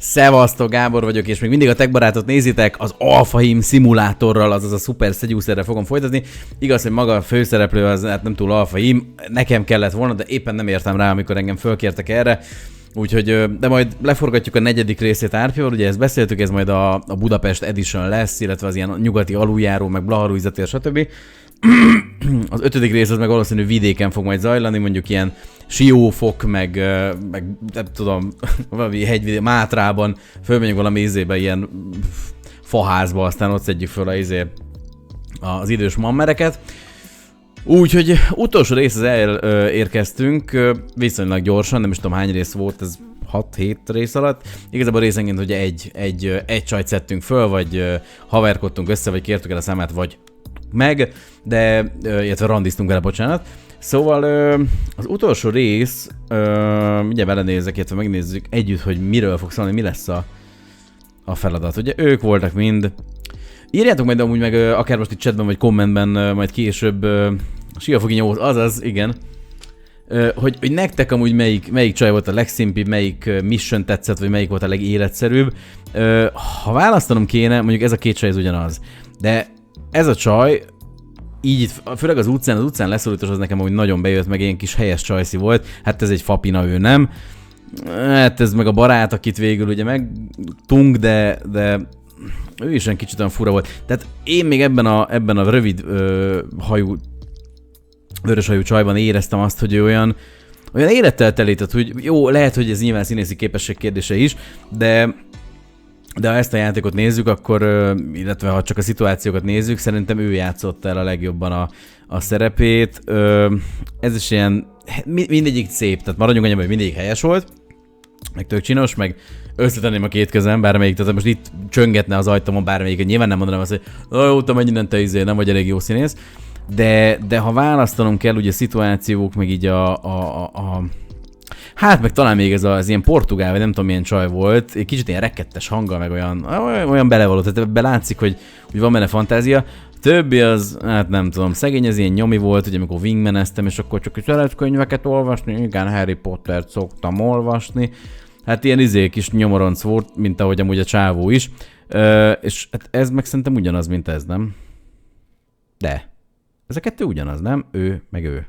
Szevasztok, Gábor vagyok, és még mindig a TechBaratot nézitek, az Alphaim szimulátorral, azaz a Super Seducerrel fogom folytatni. Igaz, hogy maga a főszereplő az hát nem túl Alphaim, nekem kellett volna, de éppen nem értem rá, amikor engem fölkértek erre. Úgyhogy, de majd leforgatjuk a 4. részét Árpival, ugye ezt beszéltük, ez majd a Budapest Edition lesz, illetve az ilyen nyugati aluljáró, meg Blaharújzatér, stb. Az 5. rész az meg valószínű vidéken fog majd zajlani, mondjuk ilyen Siófok, meg nem tudom, valami hegyvidék, Mátrában, fölmegyünk valami izébe, ilyen faházba, aztán ott szedjük föl az idős mammereket. Úgyhogy utolsó részhez elérkeztünk, viszonylag gyorsan, nem is tudom hány rész volt, ez 6-7 rész alatt. Igazából részenként ugye egy csajt szedtünk föl, vagy haverkodtunk össze, vagy kértük el a számát, vagy meg, de illetve randiztunk vele, bocsánat. Szóval az utolsó rész, ugye belenézek, illetve megnézzük együtt, hogy miről fog szólni, mi lesz a feladat. Ugye ők voltak mind. Írjátok majd amúgy meg akár most itt chatben vagy kommentben, majd később Siafogi nyomót, azaz, igen. Hogy nektek amúgy melyik csaj volt a legszimpibb, melyik mission tetszett, vagy melyik volt a legéletszerűbb. Ha választanom kéne, mondjuk ez a két csaj ez ugyanaz. De ez a csaj, így itt, főleg az utcán leszorítós az nekem amúgy nagyon bejött, meg ilyen kis helyes csajszi volt. Hát ez egy fapina, ő nem. Hát ez meg a barát, akit végül ugye megtunk, de ő is olyan kicsit olyan fura volt. Tehát én még ebben a rövid hajú, vörös hajú csajban éreztem azt, hogy ő olyan élettel telített, hogy jó, lehet, hogy ez nyilván színészi képesség kérdése is, de ha ezt a játékot nézzük, akkor, illetve ha csak a szituációkat nézzük, szerintem ő játszotta el a legjobban a szerepét. Ez is ilyen, mindegyik szép, tehát maradjunk annyiban, hogy mindegyik helyes volt, meg tök csinos, meg összetenném a két kezem, bármelyik, tehát most itt csöngetne az ajtómon bármelyiket, nyilván nem mondanám azt, hogy jó, te mennyi te nem vagy elég jó színész, de ha választanom kell, ugye szituációk, meg így hát meg talán még ez az ilyen portugál, vagy nem tudom milyen csaj volt, egy kicsit ilyen rekettes hanggal, meg olyan belevaló, tehát ebben látszik, hogy van benne fantázia. Többi az, hát nem tudom, szegény az ilyen nyomi volt, ugye amikor wingmaneztem, és akkor csak szeretsz könyveket olvasni, igen, Harry Pottert szoktam olvasni. Hát ilyen kis nyomoronc volt, mint ahogy amúgy a csávó is. És hát ez meg szerintem ugyanaz, mint ez, nem? De. Ez a kettő ugyanaz, nem? Ő, meg ő.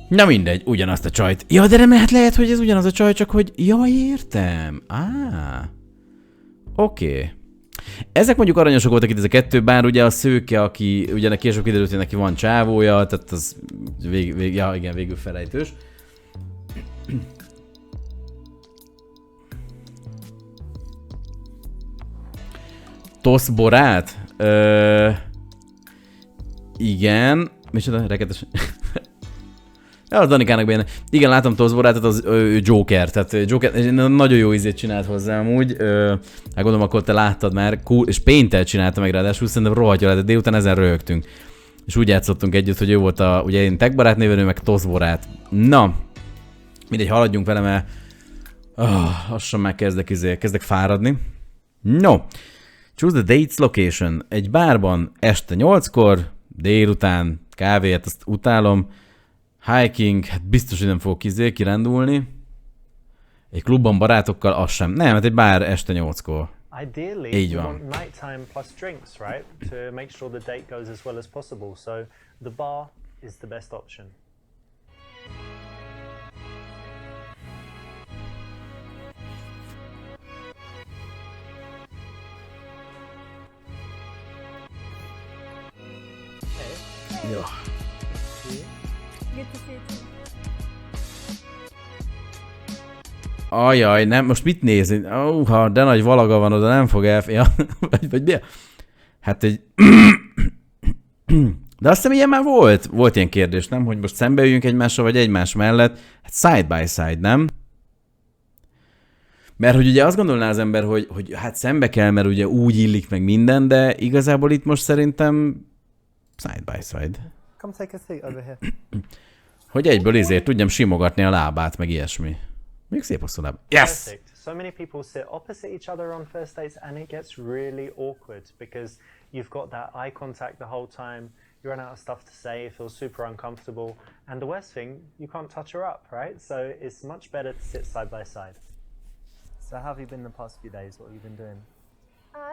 Na mindegy, ugyanazt a csajt. Ja, de nem lehet, hogy ez ugyanaz a csaj, csak hogy... Ja, értem. Oké. Ezek mondjuk aranyosok voltak itt ez a kettő, bár ugye a szőke, aki ugye később kiderült, hogy neki van csávója, tehát az végül felejtős. TechBarat? Igen. Micsoda? Reketes... Ja, az Danikának bejön. Igen, látom TechBaratot, az Joker, tehát Joker nagyon jó ízét csinált hozzá amúgy. Hát gondolom, akkor te láttad már, cool, és Paint-tel csinálta meg ráadásul, szerintem rohadt jól, de délután ezen röhögtünk. És úgy játszottunk együtt, hogy ő volt ugye én TechBarat néven, ő meg TechBarat. Na, mindegy, haladjunk vele, mert lassan már kezdek fáradni. No, choose the dates location. Egy bárban este 8-kor, délután kávéját, azt utálom. Hiking, hát biztos, hogy nem fogok kirándulni. Egy klubban barátokkal, az sem. Nem, hát egy bár este 8-kor. Ideally, you want nighttime plus drinks, right? To make sure the date goes as well as possible. So the bar is the best option. Jó. Ajaj, nem, most mit nézni? De nagy valaga van oda, nem fog ja, vagy mi? Hát egy... De azt hiszem, ilyen már volt. Volt ilyen kérdés, nem? Hogy most szembeüljünk egymással, vagy egymás mellett. Hát side by side, nem? Mert hogy ugye azt gondolná az ember, hogy hát szembe kell, mert ugye úgy illik meg minden, de igazából itt most szerintem side by side. Come take a seat over here. Hogy egyből tudjam simogatni a lábát, meg ilyesmi. Még szép hosszú láb. Yes! Perfect. So many people sit opposite each other on first dates and it gets really awkward because you've got that eye contact the whole time, you run out of stuff to say, you feel super uncomfortable, and the worst thing, you can't touch her up, right? So it's much better to sit side by side. So how have you been the past few days? What have you been doing?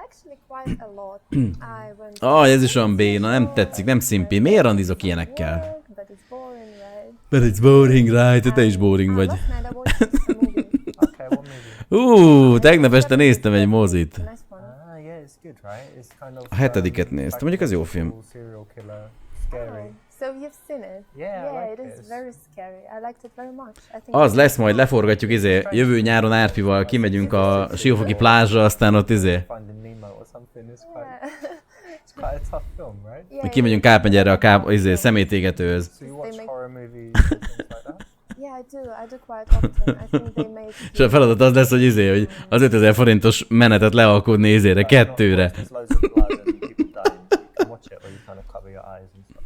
Actually quite a lot. I went Ez is olyan béna, nem tetszik, nem szimpi. Miért randizok ilyenekkel? but it's boring, right? But it's boring, right? Te is boring vagy. Last night I watched a movie. Okay, what movie? Tegnap este néztem egy mozit. Nice one. Yeah, it's good, right? It's kind of A hetediket néztem, mondjuk az jó film. Serial killer, scary. So you've seen it? Yeah, I it like is it. very scary. I liked it very much. I think Az lesz, majd leforgatjuk jövő nyáron Árpival, kimegyünk a Siófoki plázsra, aztán ott Finding Nemo or something. It's quite a tough film, right? Yeah, kimegyünk Kárpegyerre a szemétégetőhöz. So you watch horror movies and things like that? Yeah, I do quite often. I think they make És a feladat az lesz, hogy az 5000 forintos menetet lealkudni 2-re. There's loads of blood and people dying. You can watch it or you kind of cover your eyes and stuff.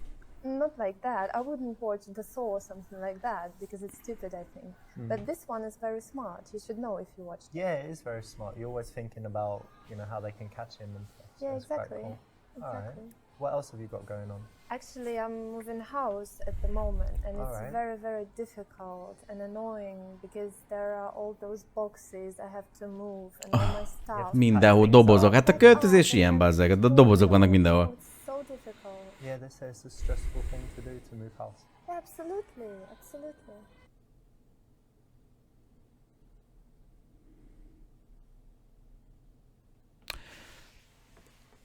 not like that. I wouldn't watch The Saw or something like that because it's stupid, I think. But this one is very smart. You should know if you watched it. Yeah, it is very smart. You're always thinking about, how they can catch him and stuff. So Yeah, it's quite exactly. cool. Exactly. What else have you got going on? Actually, I'm moving house at the moment, and it's Alright. very, very difficult and annoying because there are all those boxes I have to move and all my stuff. Mindenhol dobozok. Hát a költözés ilyen, bazzeg. A dobozok vannak mindenhol. It's so difficult. Yeah, they say it's a stressful thing to do to move house. Yeah, absolutely, absolutely.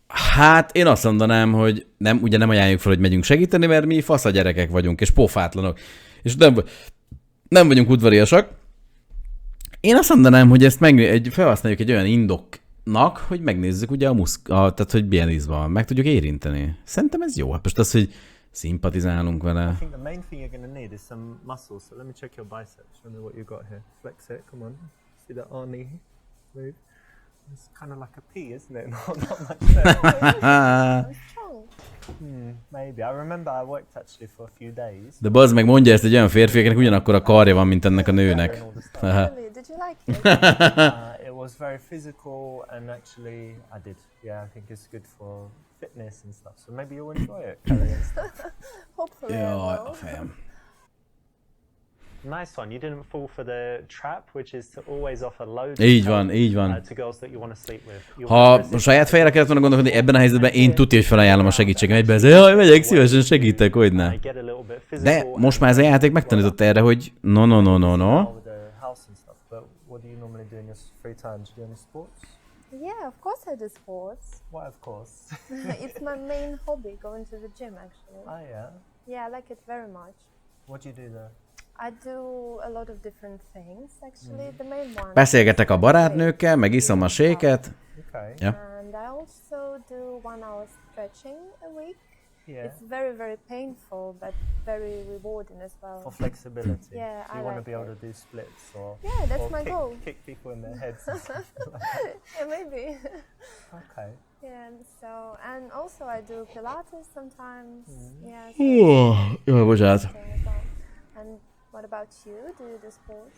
Hát én azt mondanám, hogy ugye nem ajánljuk fel, hogy megyünk segíteni, mert mi fasz a gyerekek vagyunk, és pofátlanok. És nem vagyunk udvariasak. Én azt mondanám, hogy ezt felhasználjuk egy olyan indoknak, hogy megnézzük ugye tehát hogy milyen íz van, meg tudjuk érinteni. Szerintem ez jó. Hát most az, hogy szimpatizálunk vele. I think the main thing you're going to need is some muscle. So let me check your biceps. Show me what you got here. Flex it. Come on. See that Arnie move? It's kind of like a P, isn't it? Not much there. I'm strong. Maybe. I remember I worked actually for a few days. De bazd meg, mondja ezt egy olyan férfi, akinek ugyanakkor a karja van, mint ennek a nőnek. Really? Did you like it? It was very physical and actually I did. Yeah, I think it's good for fitness and stuff. So maybe you'll enjoy it, Carrie, and stuff. Hopefully I Jaj, will. a fejem. Nice one. You didn't fall for the trap, which is to always offer loads Így of van, help, így van. to girls that you want to sleep with. You Ha wanna a resist saját fejre kellett volna gondolkodni, ebben a helyzetben én tudja, hogy felajánlom a segítségem egyben. Jaj, megyek, szívesen segítek, hogy ne. get a little bit De physical most már ez a játék megtanított erre, hogy no. with the house and stuff. But what do you normally do in your free time? Do you do any sports? Yeah, of course I do sports. Why, of course. It's my main hobby, going to the gym actually. Oh yeah. Yeah, I like it very much. What do you do there? I do a lot of different things actually. The main one. Beszélgetek a barátnőkkel, meg iszom a séket. Okay. Yeah. And I also do 1 hour stretching a week. Yeah. It's very, very painful, but very rewarding as well. For flexibility. Yeah, So you I want like to be able it. to do splits or Yeah, that's or my goal. kick people in their heads. And stuff. Yeah, maybe. Okay. Yeah, so, and also I do Pilates sometimes. Yeah. Jó, bocsánat. So as well. And what about you? Do you do sports?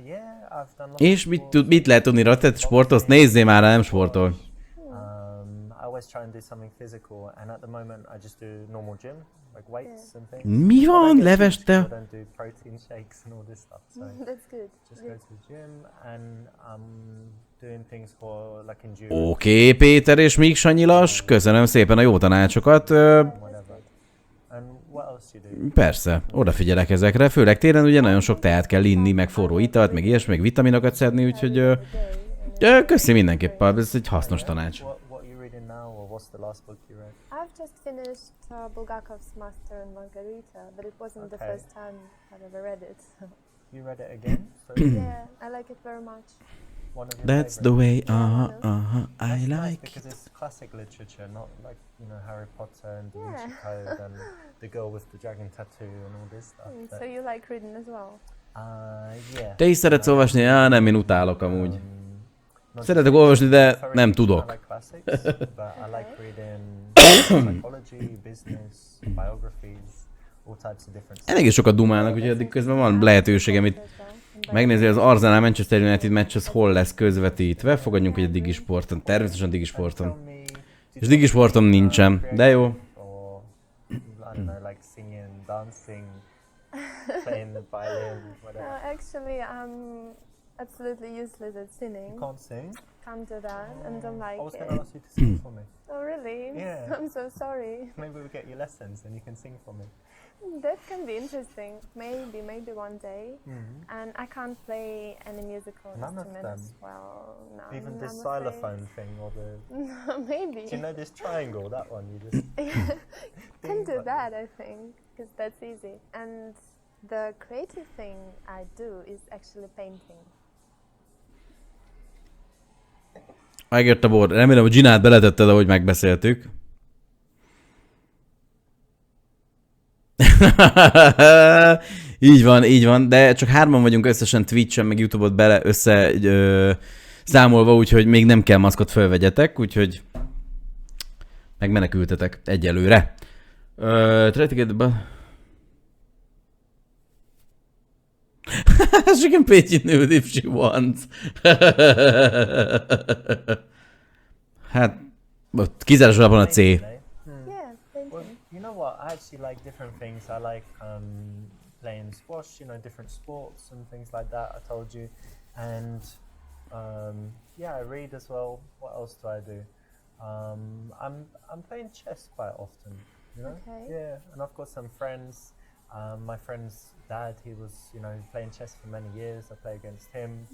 Yeah, I've done lots És of mit, sports. mit lehet tudni rá? Te sportolsz? Nézzél már, nem sportol. I always try and do something physical, and at the moment I just do normal gym, like weights and things. Mi But I van, get leves huge, people te? don't do protein shakes and all this stuff, so That's good. just go to the gym, and I'm doing things for like endurance. Oké, Péter és Míg Sanyilas, köszönöm szépen a jó tanácsokat. Whatever. And what else you do? Persze, odafigyelek ezekre, főleg télen ugye nagyon sok teát kell inni, meg forró italt, meg ilyesmi, meg vitaminokat szedni, úgyhogy köszi mindenképpen, ez egy hasznos tanács. What are you reading now, or what's the last book you read? I've just finished Bulgakov's Master and Margarita, but it wasn't the Okay. first time I've ever read it. You read it again? So Yeah, I like it very much. one of your That's the favorites? way, I That's nice like because it. it's classic literature, not like Harry Potter and Da Vinci Yeah. Code and the girl with the dragon tattoo and all this stuff. But, So you like reading as well? yeah. Te is szeretsz olvasni? Nem, én utálok amúgy. Not Szeretek just olvasni, de very- nem I tudok. like classics, but I like reading psychology, business, biographies, all types of different stuff. Elég sokat dumálnak, úgyhogy addig közben van lehetőségem itt megnézni, hogy az Arsenal Manchester United meccs az hol lesz közvetítve. Fogadjunk, hogy a Digisporton, természetesen Digisporton. Tell me, És Digisporton nincsen, de jó. Or, I don't know, like singing, dancing, playing the violin, whatever. Actually, I'm absolutely useless at singing. You can't sing? Can't do that, and don't like I was it. going to ask you to sing for me. Oh, really? Yeah. I'm so sorry. Maybe we'll get you lessons and you can sing for me. That can be interesting. Maybe one day. And I can't play any musical None of instruments. them? Well, none. Even this I'm xylophone thing or the... Maybe. Do you know this triangle, that one? You just... Can do that, I think, because that's easy. And the creative thing I do is actually painting. Megjött a bor. Remélem, hogy Ginát beletetted, ahogy megbeszéltük. Így van, de csak 3-an vagyunk összesen Twitch-en, meg YouTube-ot bele számolva, úgyhogy még nem kell maszkot fölvegyetek, úgyhogy megmenekültetek egyelőre. Try to get the she can paint you nude if she wants. Hát, kizáros alapon a C. Yeah, Well, painting. you know what? I actually like different things. I like playing squash, you know, different sports and things like that. I told you, and yeah, I read as well. What else do I do? I'm playing chess quite often. You know? Okay. Yeah, and I've got some friends. My friend's dad, he was, you know, playing chess for many years. I play against him.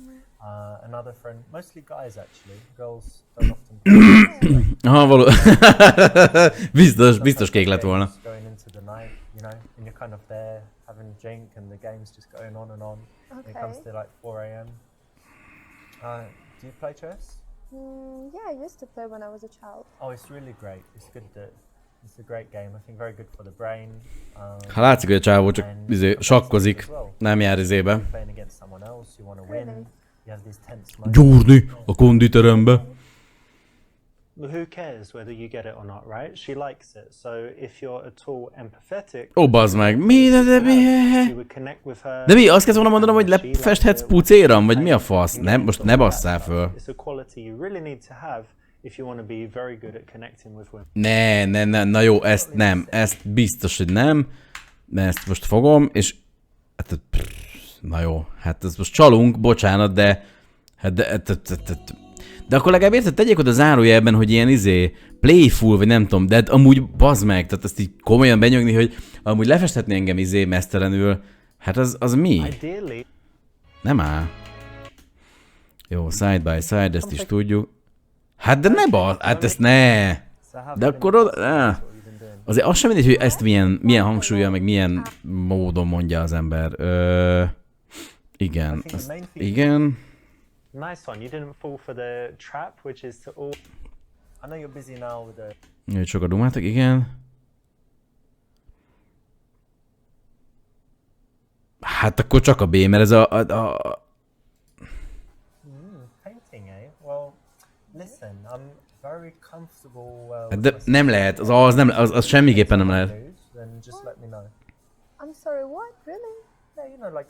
Another friend, mostly guys actually. Girls don't often play. Aha, való. biztos kék lett volna. Going into the night, you know, and you're kind of there having a drink and the game's just going on and on. Okay. It comes to like 4 a.m. Do you play chess? Yeah, I used to play when I was a child. Oh, it's really great. It's good that it's a great game. I think very good for the brain. Ha látszik, hogy a csávó csak sakkozik, nem jár izébe. Playing against someone else, you want to win. Really? You have these tense moments. Gyúrni a konditerembe. Who cares whether you get it or not, right? She likes it. So if you're at all empathetic, Ó, bazd meg. Mi? you would connect with her. De mi? Azt kezd volna mondanom, hogy lefesthetsz pucéram? Vagy mi a fasz? Nem, most ne basszál föl. It's a quality you really need to have if you want to be very good at connecting with women. Ne, na jó, ezt nem. Ezt biztos, hogy nem. De ezt most fogom, és... Hát, na jó, hát ezt most csalunk, bocsánat, de... Hát de akkor legalább érted, tegyék oda zárójelben, hogy ilyen playful, vagy nem tudom, de hát amúgy bazd meg, tehát ezt így komolyan benyögni, hogy amúgy lefestetni engem mesztelenül, hát az mi? Ideally, Nem áll. Jó, side by side, ezt is tudjuk. Hát de ne hát ezt ne! De akkor oda... Azért az sem mindegy, hogy ezt milyen hangsúlya, meg milyen módon mondja az ember. Igen. Igen. nice one. You didn't fall for the trap, which is to all. I know you're busy now with the... Jó, csak a dumátok, igen. Hát akkor csak a B, mert ez painting, eh? Well, listen, I'm very comfortable... de nem lehet, az semmiképpen nem lehet. Then just let me know. I'm sorry, what? Really? Yeah, you know, like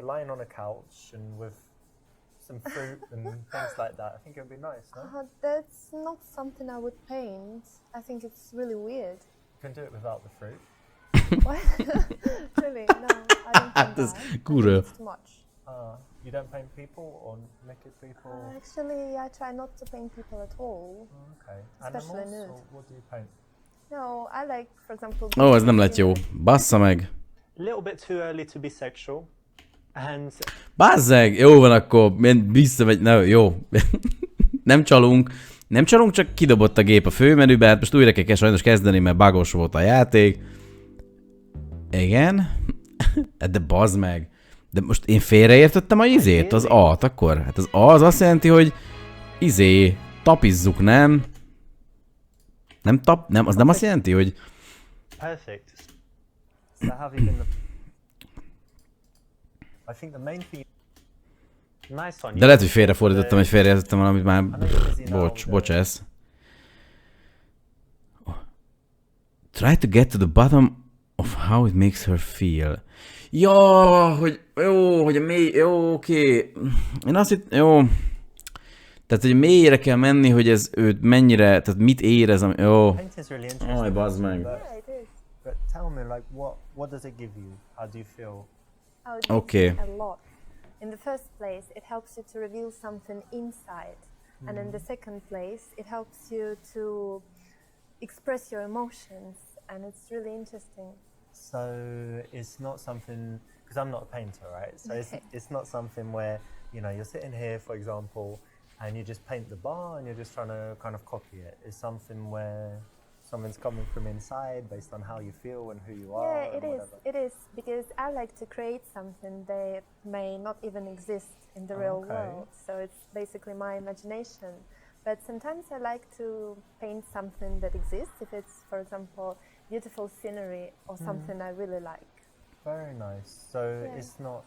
lying on a couch and with some fruit and things like that. I think it would be nice, no? That's not something I would paint. I think it's really weird. You can do it without the fruit. What? Really? No, I don't think Das that. kurva. I think it's too much. You don't paint people or naked people? Actually, I try not to paint people at all. Okay. Especially Animals, nude. or what do you paint? No, I like, for example... Ó, ez nem lett jó. Bassza meg. A little bit too early to be sexual, and Bazzeg! Jó van akkor, visszamegy, jó. Nem csalunk, csak kidobott a gép a főmenübe, hát most újra kell sajnos kezdeni, mert bugos volt a játék. Igen. De bazd meg. De most én félreértettem a izét, az A-t akkor. Hát az A az azt jelenti, hogy tapizzuk, nem? Nem, az nem azt jelenti, hogy... perfect. So have you been I think the main thing... Nice one. De lehet, hogy félrefordítottam, hogy félreértettem valamit már. I know you're busy now with Bocs ez. Try to get to the bottom of how it makes her feel. Ja, hogy jó, hogy a mély, jó, oké. Én azt hittem, jó. Tehát, hogy mélyre kell menni, hogy ez őt mennyire, tehát mit érez, jó. Painting's really interesting. Aj, bazd meg. But, Yeah, it is. but tell me, like, what does it give you? How do you feel? I would Okay. say a lot. in the first place, it helps you to reveal something inside. And in the second place, it helps you to express your emotions. And it's really interesting. So it's not something, because I'm not a painter, right? So it's not something where, you know, you're sitting here, for example, and you just paint the bar and you're just trying to kind of copy it. It's something where something's coming from inside based on how you feel and who you are. Yeah, it is. It is, because I like to create something that may not even exist in the real world. So it's basically my imagination. But sometimes I like to paint something that exists, if it's, for example, beautiful scenery or something I really like. Very nice. So it's not,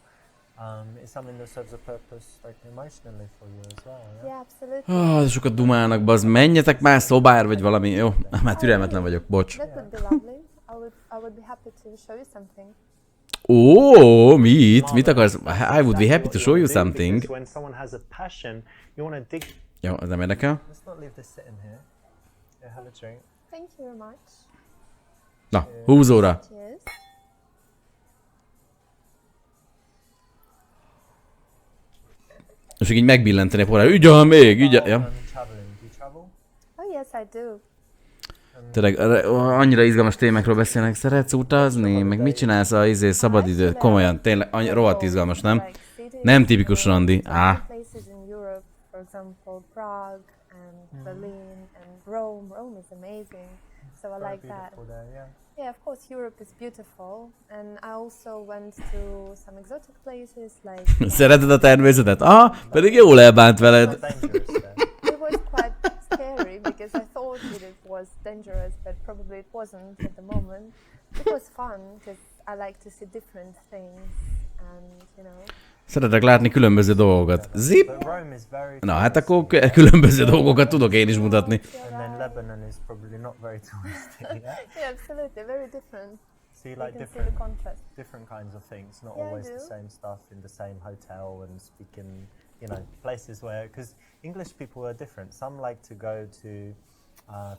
it's something that serves a purpose like emotionally for you as well, yeah? Yeah, absolutely. Sokat dumálnak, bazd, menjetek már szobára, vagy valami, jó? Már türelmetlen vagyok, bocs. That would be lovely. I would be happy to show you something. Mit? Mit akarsz? I would be happy to show you something. When someone has a passion, you want to dig. Jó, ez nem érdekel. Let's not leave this sitting here. Yeah, have a drink. Thank you very much. Na, húzóra. Cheers. És így megbillenteni a porrá. Ügyel még, ügyel. Ja. Traveling. Do you travel? Oh yes, I do. Tényleg, annyira izgalmas témákról beszélnek. Szeretsz utazni? Meg mit csinálsz a szabadidőt? Komolyan, tényleg, rohadt izgalmas, nem? Nem tipikus randi. Places in Europe, for example, Prague and Berlin and Rome. Rome is amazing, so I like that. Yeah, of course, Europe is beautiful, and I also went to some exotic places like. Szereted a természetet? Aha, pedig jól elbánt veled. It was quite scary because I thought that it was dangerous, but probably it wasn't at the moment. It was fun because I like to see different things, and you know. Szeretek látni különböző dolgokat. Zip! Na, hát akkor különböző dolgokat tudok én is mutatni. And then Lebanon is probably not very touristy, yeah? Yeah, absolutely, very different. So you like different kinds of things, not always the same stuff in the same hotel and speaking, you know, places where, because English people are different. Some like to go to,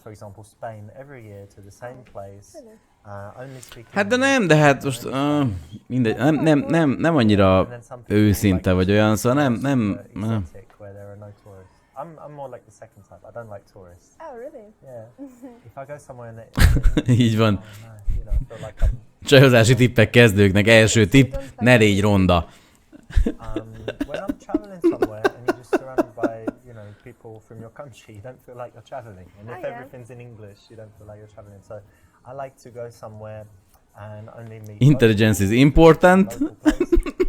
for example, Spain every year to the same place. Only speaking. Hát de hát most mindegy, nem annyira őszinte vagy olyan, szóval nem. Where there are no tourists. I'm more like the second type. I don't like tourists. Oh, really? Yeah. If I go somewhere and Így van. you know, I feel like I'm. Csajozási tippek kezdőknek, első tipp, ne légy ronda. When I'm traveling somewhere and you're just surrounded by, you know, people from your country, you don't feel like you're traveling. And if everything's in English, you don't feel like you're traveling. So I like to go somewhere and only meet. Intelligence is important.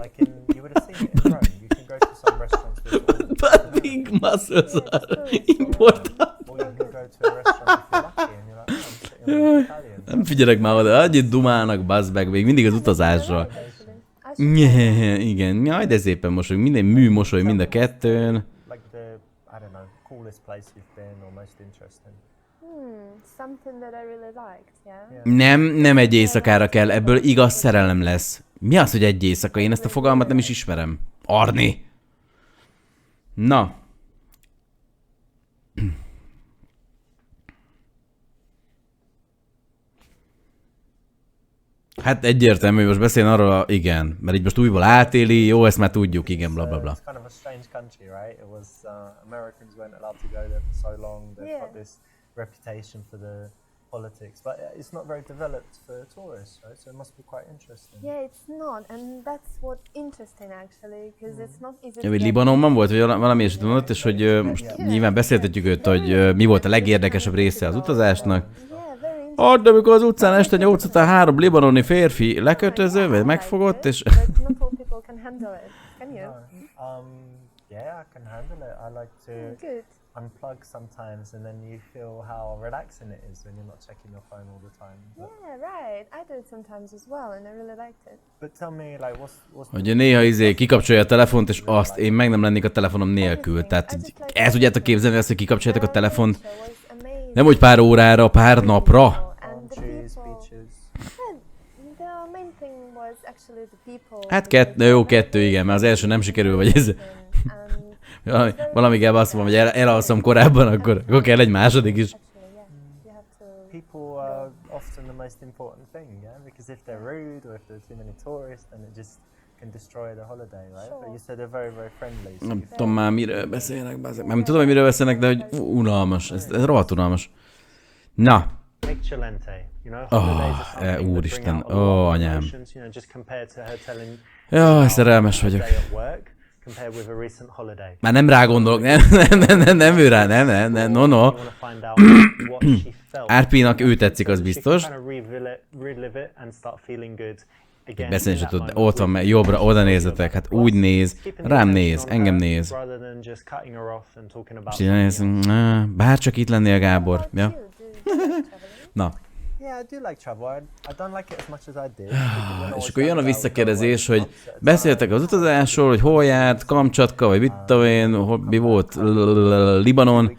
Like you would have seen it in Rome. You can go to some restaurants with But big muscles are important. or you can go to a restaurant if you're lucky and you're like, oh, I'm sitting with Italian. Nem figyelek már oda, annyit dumálnak, bazd meg, még mindig az utazásra. Igen, jaj, de szépen mosolyog, minden mű mosoly mind a kettőn. Like the, I don't know, coolest place you've been or most interesting. Something that I really liked, yeah? Nem egy éjszakára kell, ebből igaz szerelem lesz. Mi az, hogy egy éjszaka? Én ezt a fogalmat nem is ismerem. Arni! Na. Hát egyértelmű, most beszélni arról, igen, mert így most újból átéli, jó, ezt már tudjuk, igen, bla bla bla. It's kind of a strange country, right? It was Americans weren't allowed to go there for so long. They've got this reputation for the politics, but it's not very developed for tourists, right? So it must be quite interesting. Yeah, it's not, and that's what interesting actually, because it's not easy. Ja, hogy Libanonban volt, vagy valami is mondott, és hogy most nyilván beszéltetjük őt, hogy mi volt a legérdekesebb része az utazásnak. Hát, de amikor az utcán este 8 után 3 libanoni férfi lekötöző, megfogott, és... But not all people can handle it. Can you? Yeah, I can handle it. I like to unplug sometimes, and then you feel how relaxing it is when you're not checking your phone all the time. But Yeah, right. I do it sometimes as well, and I really liked it. but tell me, like, what's Hogy néha kikapcsolja a telefont, és azt én meg nem lennék a telefonom nélkül. Tehát el tudjátok képzelni azt, hogy kikapcsoljátok a telefont, nem hogy pár órára, pár napra. trees, beaches? The main thing was actually the people. Hát kettő, igen, mert az első nem sikerül, vagy ez... Valami kell azt mondom, hogy elalszom korábban, akkor kell egy második is. People are often the most important thing, yeah? Because if they're rude or if there's too many tourists, then it just can destroy the holiday, right? But you said they're very, very friendly. So Nem tudom már miről beszélnek, bazeg. Nem tudom, hogy miről beszélnek, de hogy unalmas. Ez rohadt unalmas. Na. Excelente. You know, holidays are something that Úristen, bring out a lot of anyám. emotions, you know, just compared to her telling Jaj, szerelmes vagyok. day at work, compared with a recent holiday. Már nem rá gondolok, nem ő rá, nem, no. You wanna find out what she felt. Árpinak ő tetszik, az She biztos. can kind of relive it and start feeling good again. Beszélni in se that tud, moment ott van, with jobbra, oda nézzetek, hát úgy néz, keeping the rám attention néz, on engem her néz. rather than just cutting her off and talking about És így néz, bárcsak itt lennél, Gábor. Ja? You do you like traveling? Na, Yeah, I do like travel. I don't like it as much as I did. és akkor jön a visszakérdezés, hogy beszéltek az utazásról, hogy hol járt, Kamcsatka, vagy mit tudom én, mi volt, Libanon,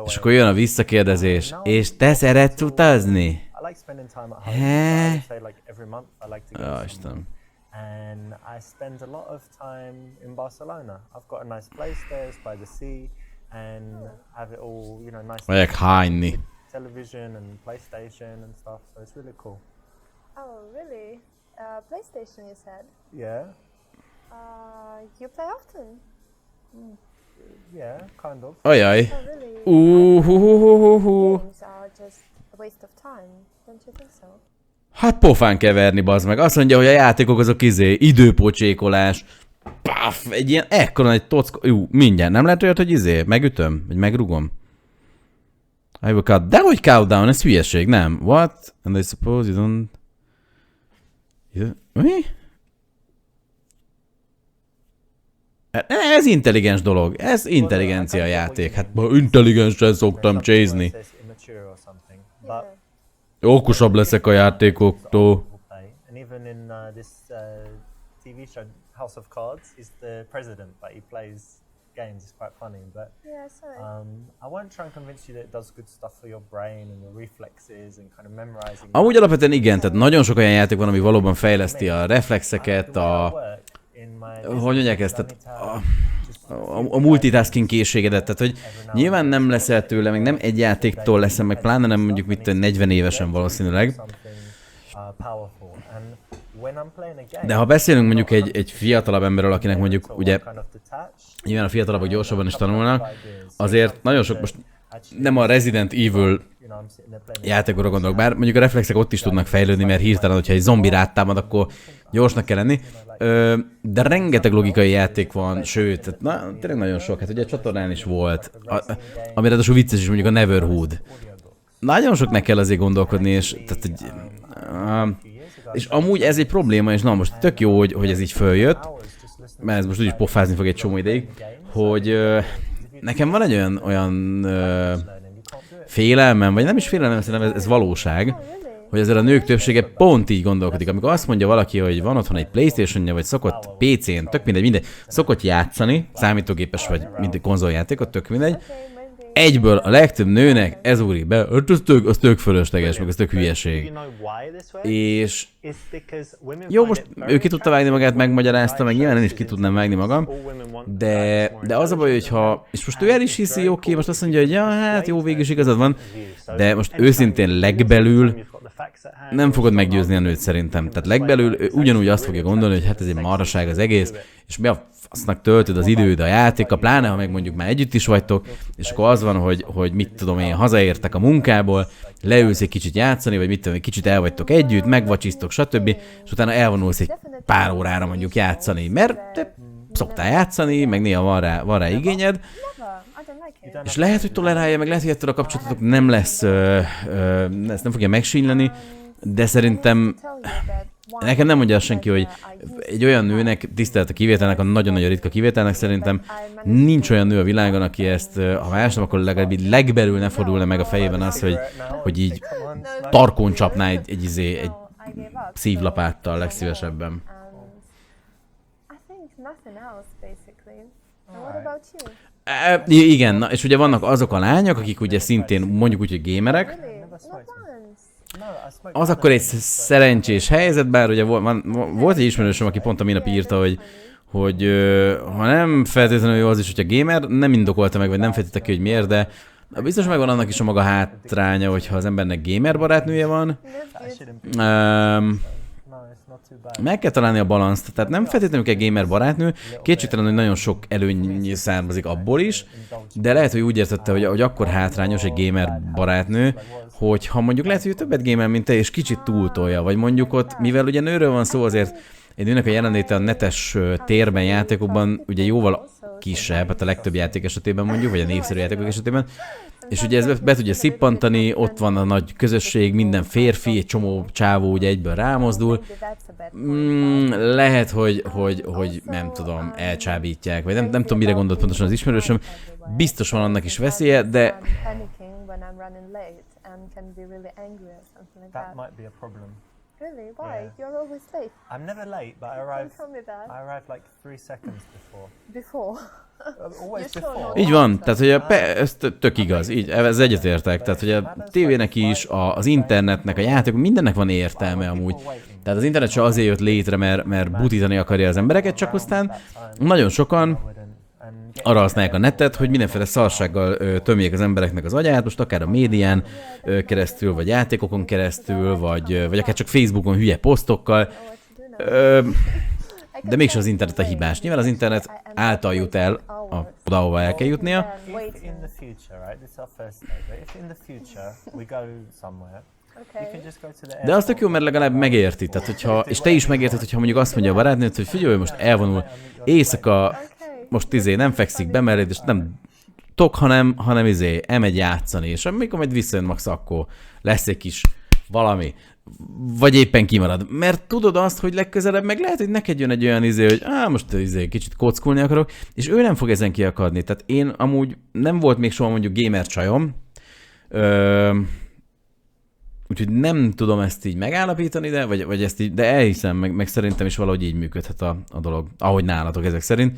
és akkor jön a visszakérdezés, és te szeretsz utazni? I like spending time at home. I would say like every month I like to go Ja, somewhere. Istenem. And I spend a lot of time in Barcelona. I've got a nice place there, it's by the sea, and have it all, you know, nice. Megyek hányni. Television and PlayStation and stuff, so it's really cool. Oh, really? PlayStation, you said? Yeah, You play often? yeah, kind of. Ajaj. Oh, really? Games are just a waste of time, don't you think so? Hát pofán keverni, bazd meg. Azt mondja, hogy a játékok azok időpocsékolás. Paf, egy ilyen ekkora egy tockó. Mindjárt. Nem lehet olyat, hogy megütöm? Vagy megrugom? I will cut. Dehogy countdown, ez hülyeség, nem? What? And I suppose you don't... Mi? Ez intelligens dolog. Ez intelligencia játék. Hát intelligensen szoktam csézni. Yeah. Okosabb leszek a játékoktól. And even in this TV show, House of Cards, he's the president, but he plays games. It's quite funny, but Yeah, sorry. I won't try and convince you that it does good stuff for your brain and your reflexes and kind of memorizing. Amúgy alapvetően igen, tehát nagyon sok olyan játék van, ami valóban fejleszti a reflexeket, hogy mondják ezt, tehát a multitasking készségedet, tehát hogy nyilván nem leszel tőle, meg nem egy játéktól leszem, meg pláne nem mondjuk mit 40 évesen valószínűleg. De ha beszélünk mondjuk egy fiatalabb emberről, akinek mondjuk ugye nyilván a fiatalabbak gyorsabban is tanulnak, azért nagyon sok, most nem a Resident Evil játékokra gondolok, bár mondjuk a reflexek ott is tudnak fejlődni, mert hirtelen, hogyha egy zombi rátámad, akkor gyorsnak kell lenni. De rengeteg logikai játék van, sőt, tényleg nagyon sok, hát ugye a csatornán is volt, ami ráadásul vicces is, mondjuk a Neverhood. Nagyon soknak kell azért gondolkodni, és és amúgy ez egy probléma, és na most tök jó, hogy ez így följött, mert ez most úgyis pofázni fog egy csomó ideig, hogy nekem van egy olyan félelmem, vagy nem is félelmem, szerintem ez valóság, hogy azért a nők többsége pont így gondolkodik. Amikor azt mondja valaki, hogy van otthon egy PlayStation-ja, vagy szokott PC-n, tök mindegy, szokott játszani, számítógépes vagy mindegy konzoljátékot, tök mindegy, egyből a legtöbb nőnek ez ugrik be, az tök fölösleges, meg az tök hülyeség. És jó, most ő ki tudta vágni magát, megmagyarázta, meg nyilván én is ki tudnám vágni magam, de az a baj, hogyha, és most ő el is hiszi, oké, most azt mondja, hogy ja, hát jó, végül is igazad van, de most őszintén legbelül nem fogod meggyőzni a nőt szerintem. Tehát legbelül ő ugyanúgy azt fogja gondolni, hogy hát ez egy marhaság az egész, és mi a fasznak töltöd az időd a játéka, pláne ha meg mondjuk már együtt is vagytok, és akkor az van, hogy mit tudom én, hazaértek a munkából, leülsz egy kicsit játszani, vagy mit tudom, egy kicsit el vagytok együtt, megvacsisztok, stb. És utána elvonulsz egy pár órára mondjuk játszani, mert te szoktál játszani, meg néha van rá igényed, és lehet, hogy tolerálja, meg lehet, hogy ettől a kapcsolatotok nem lesz, ezt nem fogja megsínyleni, de szerintem nekem nem mondja senki, hogy egy olyan nőnek, tisztelt a kivételnek, a nagyon-nagyon ritka kivételnek szerintem nincs olyan nő a világon, aki ezt, ha más nem, akkor legalább így legbelül ne fordulna meg a fejében az, hogy így tarkón csapná egy szívlapáttal legszívesebben. Igen, és ugye vannak azok a lányok, akik ugye szintén mondjuk úgy, hogy gamerek. Az akkor egy szerencsés helyzet, bár ugye volt egy ismerősöm, aki pont a minap írta, hogy ha nem feltétlenül jó az is, hogyha gamer, nem indokolta meg, vagy nem fejtette ki, hogy miért, de biztos megvan annak is a maga hátránya, hogyha az embernek gamer barátnője van. meg kell találni a balanszt, tehát nem feltétlenül kell gamer barátnő, kétségtelen, hogy nagyon sok előny származik abból is, de lehet, hogy úgy értette, hogy akkor hátrányos egy gamer barátnő, hogy ha mondjuk lehet, hogy többet gamer, mint te, és kicsit túltolja, vagy mondjuk ott, mivel ugye nőről van szó, azért egy nőnek a jelenléte a netes térben, játékokban ugye jóval kisebb, hát a legtöbb játék esetében mondjuk, vagy a népszerű játékok esetében, és ugye ez be tudja szippantani, ott van a nagy közösség, minden férfi, egy csomó csávó ugye egyből rámozdul. Lehet, hogy nem tudom, elcsábítják, vagy nem tudom, mire gondolt pontosan az ismerősöm. Biztos van annak is veszélye, de... That might be a problem. Really? Why? Yeah. You're always late. I'm never late, but Don't tell me that. I arrive like 3 seconds before. Before. Always You're sure before. not? Így van, tehát hogy ez tök igaz, így, ez egyetértek, tehát hogy a tévének is, az internetnek, a játékok, mindennek van értelme amúgy. Tehát az internet csak azért jött létre, mert butítani akarja az embereket, csak aztán nagyon sokan arra használják a netet, hogy mindenféle szarsággal tömjék az embereknek az agyát, most akár a médián keresztül, vagy játékokon keresztül, vagy akár csak Facebookon hülye posztokkal. De mégis az internet a hibás. Nyilván az internet által jut el oda, ahova el kell jutnia. De az tök jó, mert legalább megérti. Tehát, és te is megérted, hogyha mondjuk azt mondja a barátnőd, hogy figyelj, most elvonul éjszaka, most nem fekszik be melléd, és nem tok, hanem elmegy játszani, és amikor majd visszajön max, akkor lesz egy kis valami, vagy éppen kimarad. Mert tudod azt, hogy legközelebb meg lehet, hogy neked jön egy olyan hogy most kicsit kockulni akarok, és ő nem fog ezen kiakadni. Tehát én amúgy nem volt még soha mondjuk gamer csajom, úgyhogy nem tudom ezt így megállapítani, vagy ezt így, de elhiszem, meg szerintem is valahogy így működhet a dolog, ahogy nálatok ezek szerint.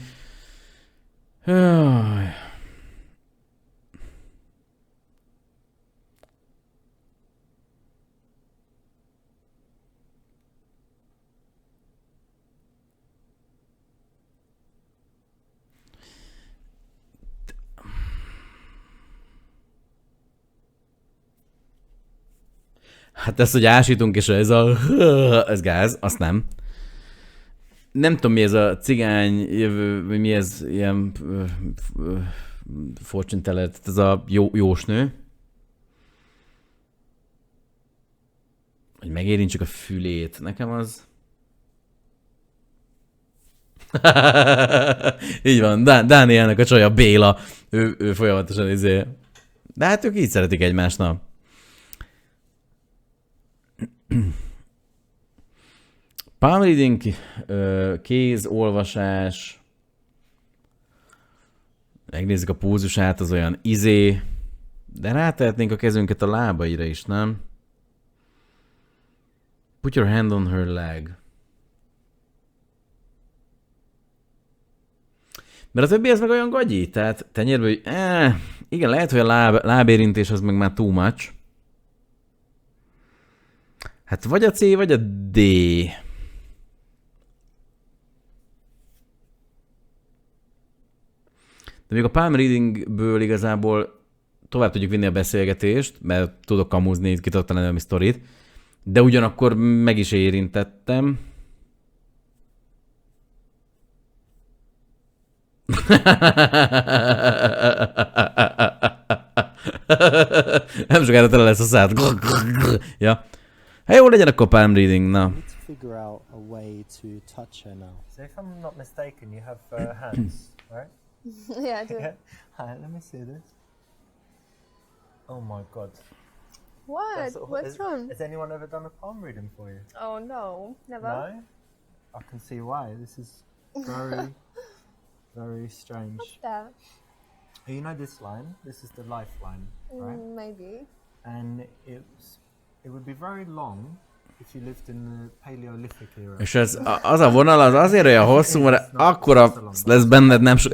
Hát ezt, hogy ásítunk, és ez gáz, azt nem. Nem tudom, mi ez a cigány jövő, vagy mi ez ilyen fortune teller, ez a jósnő. Hogy megérintsük a fülét. Nekem az... Így van, Dánielnek a csaja Béla. Ő folyamatosan De hát ők így szeretik egymásnak. Palm reading, kézolvasás, megnézzük a pulzusát, az olyan de rátehetnénk a kezünket a lábaira is, nem? Put your hand on her leg. Mert a többi az meg olyan gagyi, tehát tenyérből, hogy igen, lehet, hogy a lábérintés az meg már too much. Hát vagy a C, vagy a D. De még a palm readingből igazából tovább tudjuk vinni a beszélgetést, mert tudok kamuzni, ki tudok találni valami sztorit, de ugyanakkor meg is érintettem. Nem sokára tele lesz a szád. Ja. Hát jó legyen akkor palm reading, na. So if I'm not mistaken, you have hands, right? Yeah, I do. Yeah. Hi, let me see this. Oh my god. What? What's wrong? Has anyone ever done a palm reading for you? Oh no, never. No? I can see why. This is very, very strange. What's that? You know this line? This is the lifeline, right? Maybe. And it would be very long if you lived in the Paleolithic era. És az a vonal az azért olyan hosszú, mert akkora lesz benned nem sok.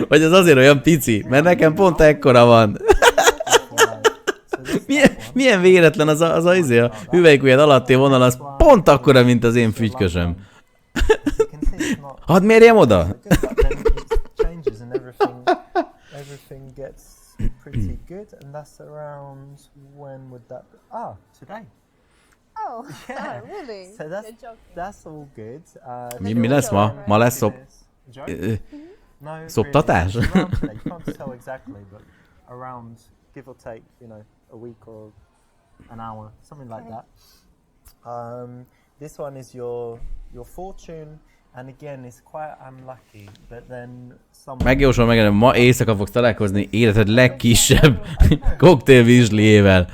Vagy az azért olyan pici, mert nekem pont ekkora van. Milyen véletlen az a hüvelykujjad alatti vonal, az pont akkora, mint az én fügykösöm. Hadd mérjem oda! Everything gets pretty good, and that's around when would that be? Today. Oh, oh, really? So You're joking. that's all good. Mi lesz ma? Ma lesz Joke? No, szoptatás? really. Around today. You can't tell exactly, but around, give or take, you know, a week or an hour, something like that. This one is your fortune, and again, it's quite unlucky, but then some. Megjósolom meg, ma éjszaka fogsz találkozni életed legkisebb koktélvizsliével.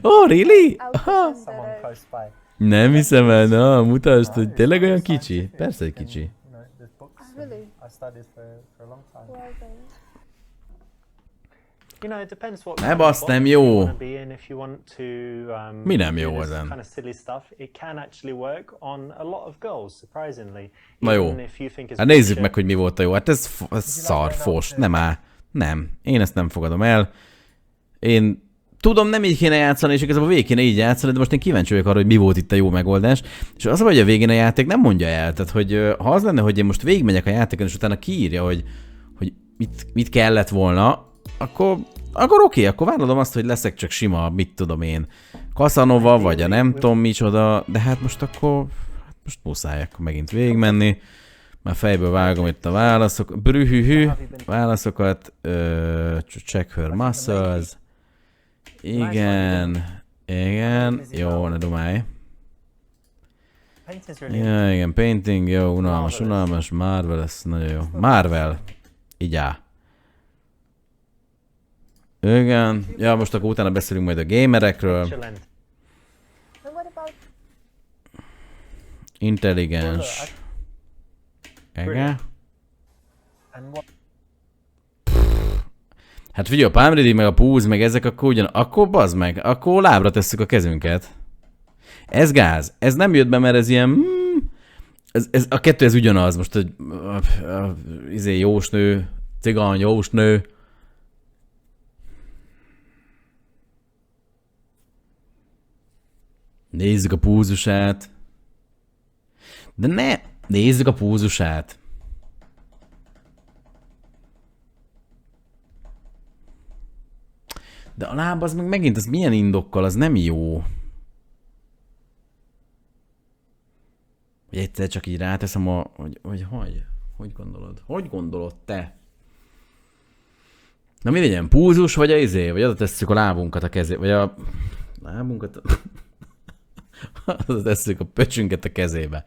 Oh, really? Aha. Someone close by. Nem hiszem el, na, mutasd, hogy tényleg olyan kicsi? Persze, hogy kicsi. You know, there's books. Really? I studied for a long time. Well done. You know, it depends what Ne kind of basz, box nem you jó. wanna be in. If you want to Mi nem jó do this ezen? kind of silly stuff, it can actually work on a lot of girls, surprisingly. Na jó. Even if you think it's Hát nézzük bullshit. meg, hogy mi volt a jó. Hát ez szar, fos, nem áll. Nem. Én ezt nem fogadom el. Én tudom, nem így kéne játszani, és igazából végig kéne így játszani, de most én kíváncsi vagyok arra, hogy mi volt itt a jó megoldás. És az, hogy a végén a játék nem mondja el. Tehát, hogy ha az lenne, hogy én most végigmegyek a játékon, és utána kiírja, hogy mit kellett volna, akkor oké, akkor vállalom azt, hogy leszek csak sima, mit tudom én, Casanova, vagy a nem tudom micsoda, de hát most akkor, most muszáj akkor megint végigmenni. Már fejből vágom itt a válaszok, válaszokat, check her muscles, igen, jó, ne dumálj. Painting's really Ja, igen, painting, jó, unalmas, Marvel, ez nagyon jó. Marvel, így áll. Igen, ja, most akkor utána beszélünk majd a gamerekről. Excellent. And what about Intelligens. Igen. And what? Hát figyelj, a palm reading, meg a púz, meg ezek akkor akkor bazd meg, akkor lábra tesszük a kezünket. Ez gáz. Ez nem jött be, mert ez ilyen... Ez a kettő ez ugyanaz. Most egy jósnő, cigany jósnő. Nézzük a púzusát. De ne! Nézzük a púzusát. De a láb az meg megint, az milyen indokkal, az nem jó. Hogy egyszer csak így ráteszem hogy gondolod? Hogy gondolod te? Na mi legyen, púzus, vagy vagy oda tesszük a lábunkat a kezé, vagy a lábunkat, oda tesszük a pöcsünket a kezébe.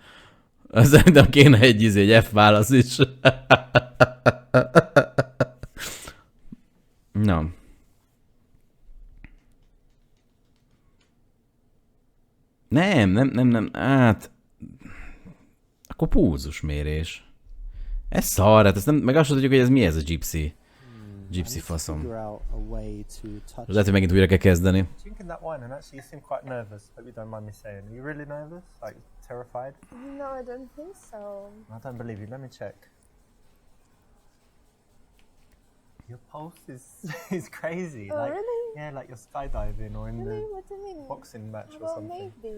Szerintem kéne egy F válasz is. Na. Nem, hát... Akkor púzusmérés. Ez szar, hát ezt nem, meg azt sem tudjuk, hogy ez mi ez a gypsy. Gypsy faszom. Lehet, hogy megint újra kell kezdeni. Drinking that wine, and actually you seem quite nervous. Hope you don't mind me saying. Are you really nervous? Like terrified? No, I don't think so. I don't believe you. Let me check. Your pulse is crazy. Oh, like, really? Yeah, like you're skydiving or in Really? the What do you mean? boxing match or Well, something. maybe.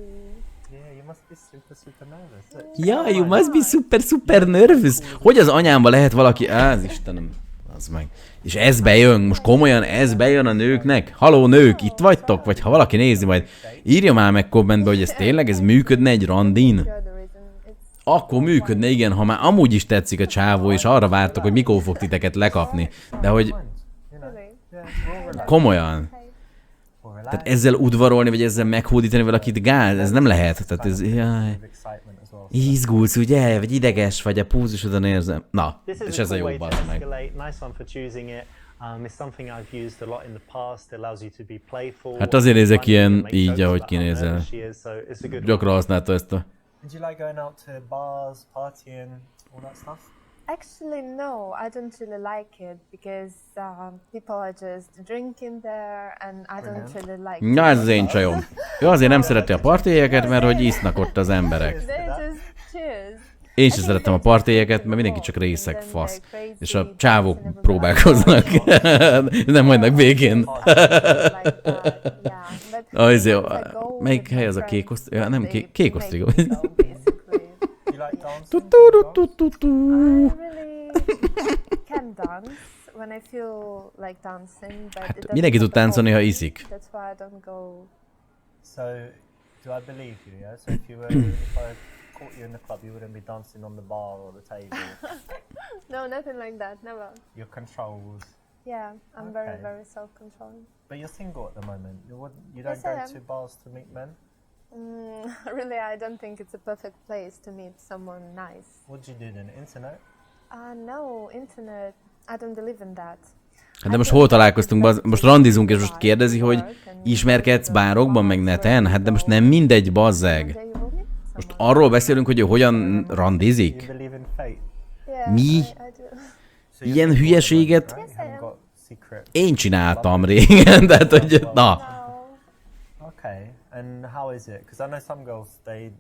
Yeah, you must be super nervous. Ja, you must be super nervous. Hogy az anyámba lehet valaki... Az Istenem. Az meg. És ez bejön, most komolyan ez bejön a nőknek? Haló nők, itt vagytok? Vagy ha valaki nézi, majd írja már meg kommentbe, hogy ez tényleg ez működne egy randin? You're the reason. It's Akkor működne, igen, ha már amúgy is tetszik a csávó, és arra vártok, hogy mikor fog titeket lekapni. De hogy You know? really. Yeah, we're all relaxed. komolyan. Okay. We're relaxed. Tehát ezzel udvarolni, vagy ezzel meghódítani valakit gáz, ez nem lehet. Tehát ez... Jaj. With excitement as well. Izgulsz, ugye? Vagy ideges vagy, a púzusodon érzem. Na, This és is a ez a cool jó, way to bazd meg. escalate. Nice one for choosing it. It's something I've used a lot in the past. It allows you to be playful. Hát azért nézek funny, ilyen and make így, jokes ahogy about how kinézel. nervous she is, so it's a good one. Gyakran használta ezt a... And do you like going out to bars, partying, all that stuff? Actually, no, I don't really like it because people are just drinking there, and I don't really like. Na, ez az én csajom. Ő azért nem szereti a partyjegyeket, mert hogy isznak ott az emberek. They just cheers. Én sem szeretem a partyjegyeket, mert mindenki csak részek, fasz. És a csávók próbálkoznak. Nem hagynak végén. Melyik hely az a kék osztrigó? Ja, nem, kék osztrigó. You like dancing? I really can dance when I feel like dancing, but it Mindenki tud doesn't táncolni, ha always. iszik. That's why I don't go So, do I believe you? Yeah. So if I caught you in the club, you wouldn't be dancing on the bar or the table. No, nothing like that. Never. You're controlled. Yeah, I'm Okay. very, very self-controlled. But you're single at the moment. You don't Yes, I go am. to bars to meet men. Really, I don't think it's a perfect place to meet someone nice. What do you do then? Internet? No, internet. I don't believe in that. Hát de most hol találkoztunk? Most randizunk, és most kérdezi, hogy ismerkedsz bárokban, meg neten? Hát de most nem mindegy, bazzeg. Most arról beszélünk, hogy ő hogyan You randizik? believe in fate. Yeah, Mi? I do. So you're Ilyen single hülyeséget at the moment, right? You haven't got secret. én csináltam régen, tehát hogy na. No. Okay. And how is it? Because I know some girls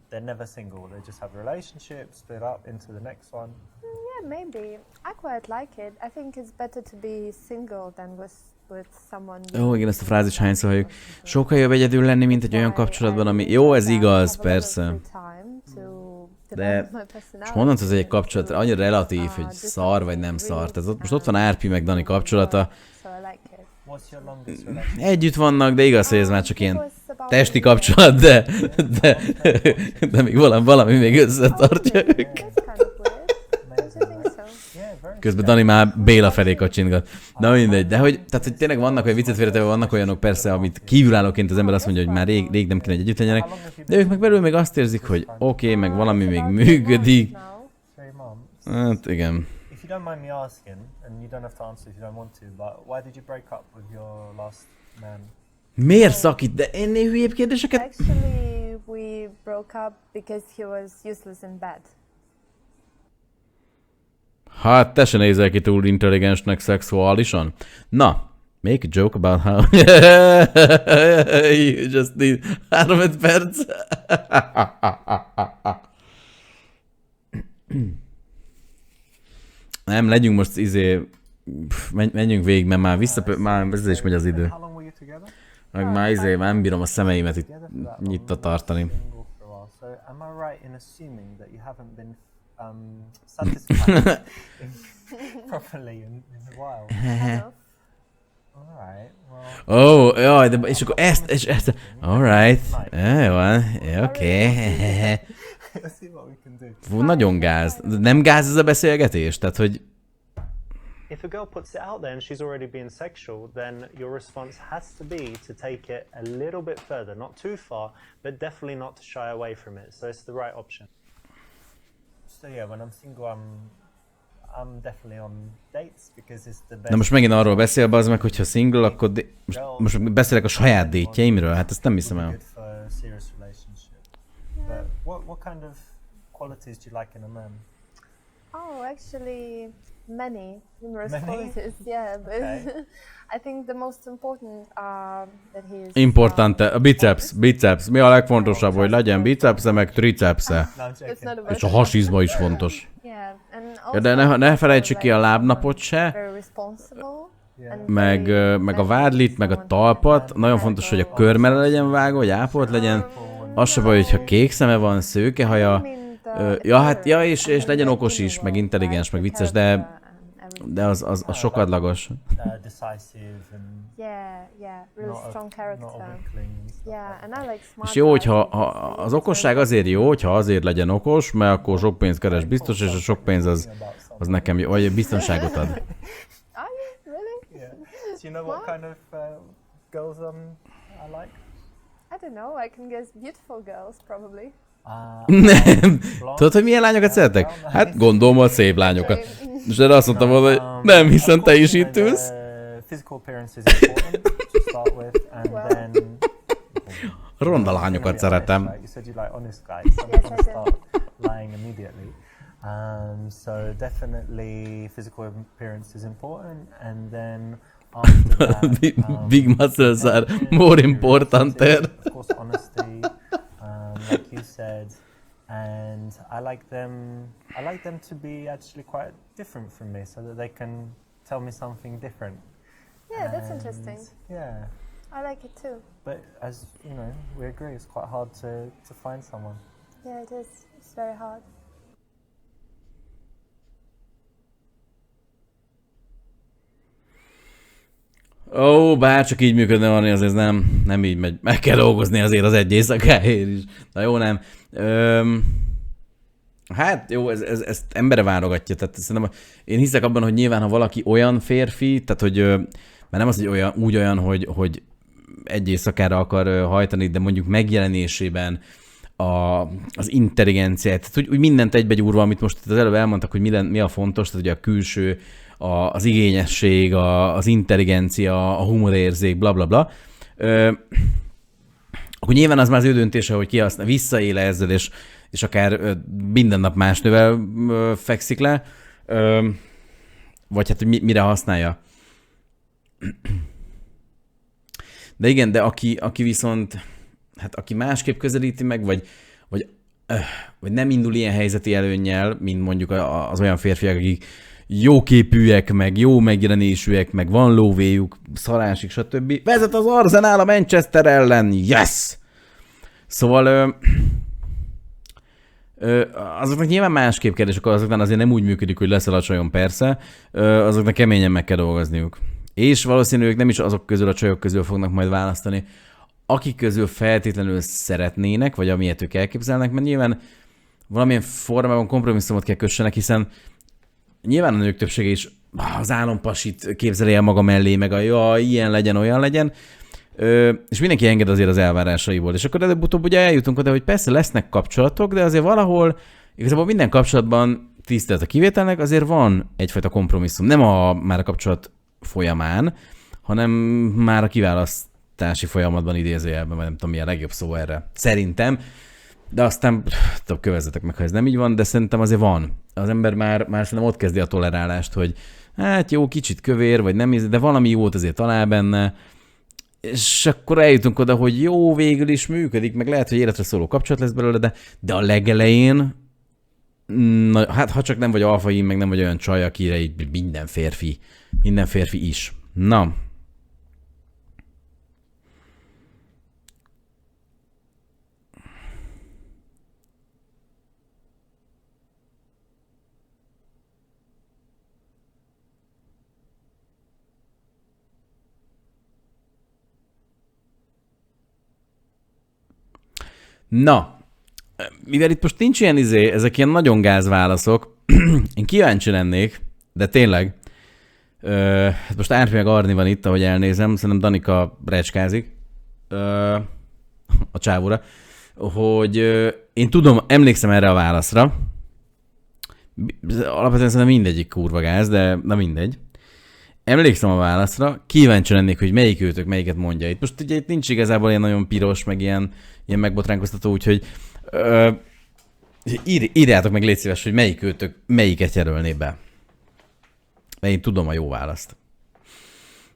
they're never single. They just have a relationship, split up into the next one. Yeah, maybe. I quite like it. I think it's better to be single than with someone. Ó, igen, ezt a frázis hányszor halljuk. Sokkal jobb egyedül lenni, mint egy olyan kapcsolatban, ami... Jó, ez igaz, persze. De és honnan tudsz, hogy egy kapcsolat annyira relatív, hogy szar vagy nem szar. Tehát most ott van Árpi meg Dani kapcsolata. What's your longest relationship? Együtt vannak, de igaz, hogy ez már csak ilyen testi kapcsolat, de még valami még összetartja őket. Yeah, very. Közben Dani már Béla felé kacsingat. Na mindegy, de hogy, tehát, hogy tényleg vannak, hogy viccet félretéve vannak olyanok persze, amit kívülállóként az ember azt mondja, hogy már rég nem kéne, hogy együtt legyenek, de ők meg belül még azt érzik, hogy oké, meg valami még működik. 3 months. Hát igen. If you don't mind me asking, and you don't have to answer if you don't want to, but why did you break up with your last man? Miért szakít? De ennél hülyébb kérdéseket? Actually, we broke up because he was useless in bed. Hát te se nézel ki túl intelligensnek szexuálisan. Na, make a joke about how... you just need 3 perc. Nem, legyünk most menjünk végig, mert már ez is megy az idő. How long were you together? Meg már már nem bírom a szemeimet itt nyitva tartani. Single for a while. So am I right in assuming that you haven't been satisfied properly in a while? Alright, well... Ó, jaj, de és akkor ezt... Alright, jó van, oké. Let's see what we can do. Fú, nagyon gáz. De nem gáz ez a beszélgetés? Tehát, hogy... If a girl puts it out there and she's already being sexual, then your response has to be to take it a little bit further, not too far, but definitely not to shy away from it. So it's the right option. So yeah, when I'm single, I'm definitely on dates because it's the best. Na most megint arról beszél, az meg, hogyha single, akkor... Most beszélek a saját détjeimről, hát ezt nem hiszem el. Good for a serious relationship. But what kind of qualities do you like in a man? Oh, actually, numerous Many? qualities. Yeah, but Okay. I think the most important are that he is. Importante, a biceps. Mi a legfontosabb, hogy legyen bicepsze, meg tricepsze. No, I'm It's joking. not about És a hasizma is fontos. Yeah, and Ja, de also ne felejtsük like ki a lábnapot se, very responsible. Yeah. and meg very a vádlit, meg a talpat. Nagyon fontos, hogy a körmele legyen vágva, hogy ápolt legyen. Az se baj, hogyha kék szeme van, szőke haja. És legyen okos is, meg intelligens, meg vicces, de az sokadlagos. Decisive and Yeah, really strong not a character. weakling. and stuff Yeah, like and that. I like smart. És jó, hogyha guys az okosság azért jó, hogyha azért legyen okos, mert akkor sok pénzt keres biztos, és a sok pénz az nekem jó, vagy biztonságot ad. Are you really? Yeah. Do you know what kind of girls I like? I don't know. I can guess beautiful girls probably. Nem. Tudod, hogy milyen lányokat szeretek? Hát gondolom a szép lányokat. És erre azt mondtam volna, hogy nem, hiszen te is itt ülsz. Physical appearance is important to start with, and then Ronda lányokat szeretem. You said you like honest guys, so I'm not going to start lying immediately. So definitely physical appearance is important, and then after that, Big muscles are more important. of course, honesty, like you said, and I like them to be actually quite different from me, so that they can tell me something different. Yeah, that's And, interesting. Yeah, I like it too. but as you know, we agree it's quite hard to find someone. Yeah, it is. It's very hard. Ó, bárcsak így működne valami, azért nem így megy. Meg kell dolgozni azért az egy éjszakáért is. Na jó, nem. Hát jó, ezt embere válogatja. Tehát szerintem én hiszek abban, hogy nyilván, ha valaki olyan férfi, tehát hogy, mert nem az, hogy úgy olyan, hogy egy éjszakára akar hajtani, de mondjuk megjelenésében, az intelligenciát, tehát úgy mindent egybegyúrva, amit most az előbb elmondtak, hogy mi a fontos, tehát ugye a külső, az igényesség, az intelligencia, a humorérzék, bla bla bla. Akkor nyilván az már az ő döntése, hogy visszaéle ezzel, és akár minden nap más nővel fekszik le, vagy hát, hogy mire használja. De igen, de aki viszont, hát aki másképp közelíti meg, vagy nem indul ilyen helyzeti előnnyel, mint mondjuk az olyan férfiak, akik jóképűek, meg jó megjelenésűek, meg van lóvéjuk, szarásik, stb. Vezet az Arsenal a Manchester ellen, yes! Szóval azoknak nyilván másképp kell, és akkor azoknál azért nem úgy működik, hogy leszalacsoljon persze, azoknak keményen meg kell dolgozniuk. És valószínűleg ők nem is azok közül a csajok közül fognak majd választani, akik közül feltétlenül szeretnének, vagy amilyet ők elképzelnek, mert nyilván valamilyen formában kompromisszumot kell kössenek, hiszen nyilván a nők többsége is az álompasit képzeli el maga mellé, meg ilyen legyen, olyan legyen, és mindenki enged azért az elvárásaiból. És akkor előbb-utóbb ugye eljutunk oda, hogy persze lesznek kapcsolatok, de azért valahol, igazából minden kapcsolatban tisztelet a kivételnek, azért van egyfajta kompromisszum. Nem már a kapcsolat folyamán, hanem már a kiválasztási folyamatban idézőjelben, vagy nem tudom mi a legjobb szó erre. Szerintem, de aztán kövezzetek meg, ha ez nem így van, de szerintem azért van. Az ember már szerintem ott kezdi a tolerálást, hogy hát jó, kicsit kövér, vagy nem, de valami jót azért talál benne, és akkor eljutunk oda, hogy jó, végül is működik, meg lehet, hogy életre szóló kapcsolat lesz belőle, de a legelején, hát ha csak nem vagy alfaim, meg nem vagy olyan csaj, akire így minden férfi is. Na. Na, mivel itt most nincs ilyen ezek ilyen nagyon gáz válaszok, én kíváncsi lennék, de tényleg, most Árpi meg Arni van itt, ahogy elnézem, szerintem Danika recskázik a csávóra, hogy én emlékszem erre a válaszra, alapvetően szerintem mindegyik kurva gáz, de na mindegy. Emlékszem a válaszra, kíváncsi lennék, hogy melyik őtök melyiket mondja. Itt most ugye itt nincs igazából ilyen nagyon piros, meg ilyen megbotránkoztató, úgyhogy írjátok meg, légy szíves, hogy melyik őtök melyiket jelölné be. Mert én tudom a jó választ.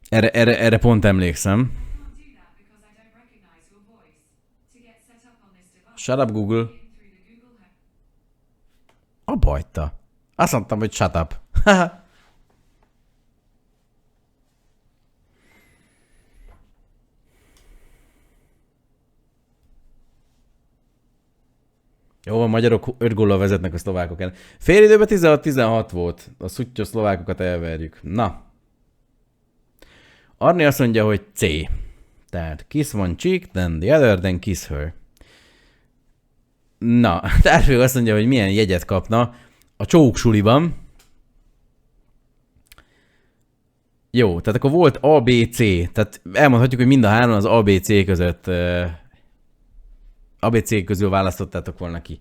Erre pont emlékszem. Shut up, Google. Abba hagyta. Azt mondtam, hogy shut up. Jó, a magyarok 5 góllal vezetnek a szlovákok ellen. Fél időben 16-16 volt. A szuttyos szlovákokat elverjük. Na. Arni azt mondja, hogy C. Tehát kiss one cheek, then the other, then kiss her. Na, Tárfő azt mondja, hogy milyen jegyet kapna a csóksuliban. Jó, tehát akkor volt A, B, C. Tehát elmondhatjuk, hogy mind a három az A, B, C között ABC közül választottátok volna ki.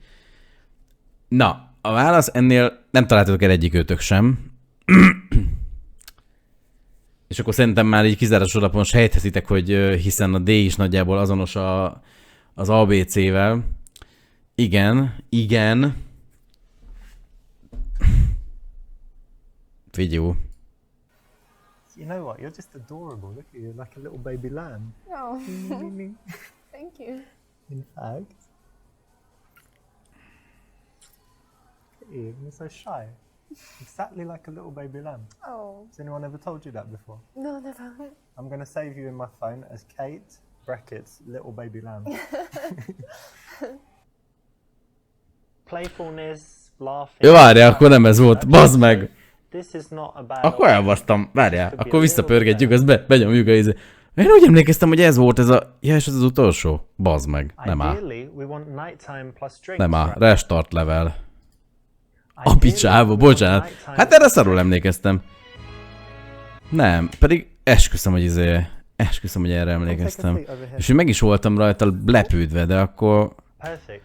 Na, a válasz ennél nem találtatok el egyikőtök sem. És akkor szerintem már így kizáros alapon sejthetitek, hogy hiszen a D is nagyjából azonos az ABC-vel. Igen. Figyelj. You know what? You're just adorable. Look at you, like a little baby lamb. Oh, thank you. In fact, you're so shy. Exactly like a little baby lamb. Oh. Has anyone ever told you that before? No, never. I'm going to save you in my phone as Kate brackets little baby lamb. Playfulness, laughing. Jó, várjál, akkor nem ez volt. Bazd meg! This is not a bad Akkor option. elbasztam. Várjál, akkor visszapörgetjük, azt benyomjuk a izé. Én úgy emlékeztem, hogy ez volt ez a... Ja, és ez az utolsó? Bazd meg. Nem áll. Ideally, we want nighttime plus drinks, Nem áll. right? Restart level. A Ideally, picsába, we want bocsánat. nighttime Hát erre szarul emlékeztem. Nem, pedig esküszöm, hogy erre emlékeztem. És hogy meg is voltam rajta lepődve, de akkor Perfect.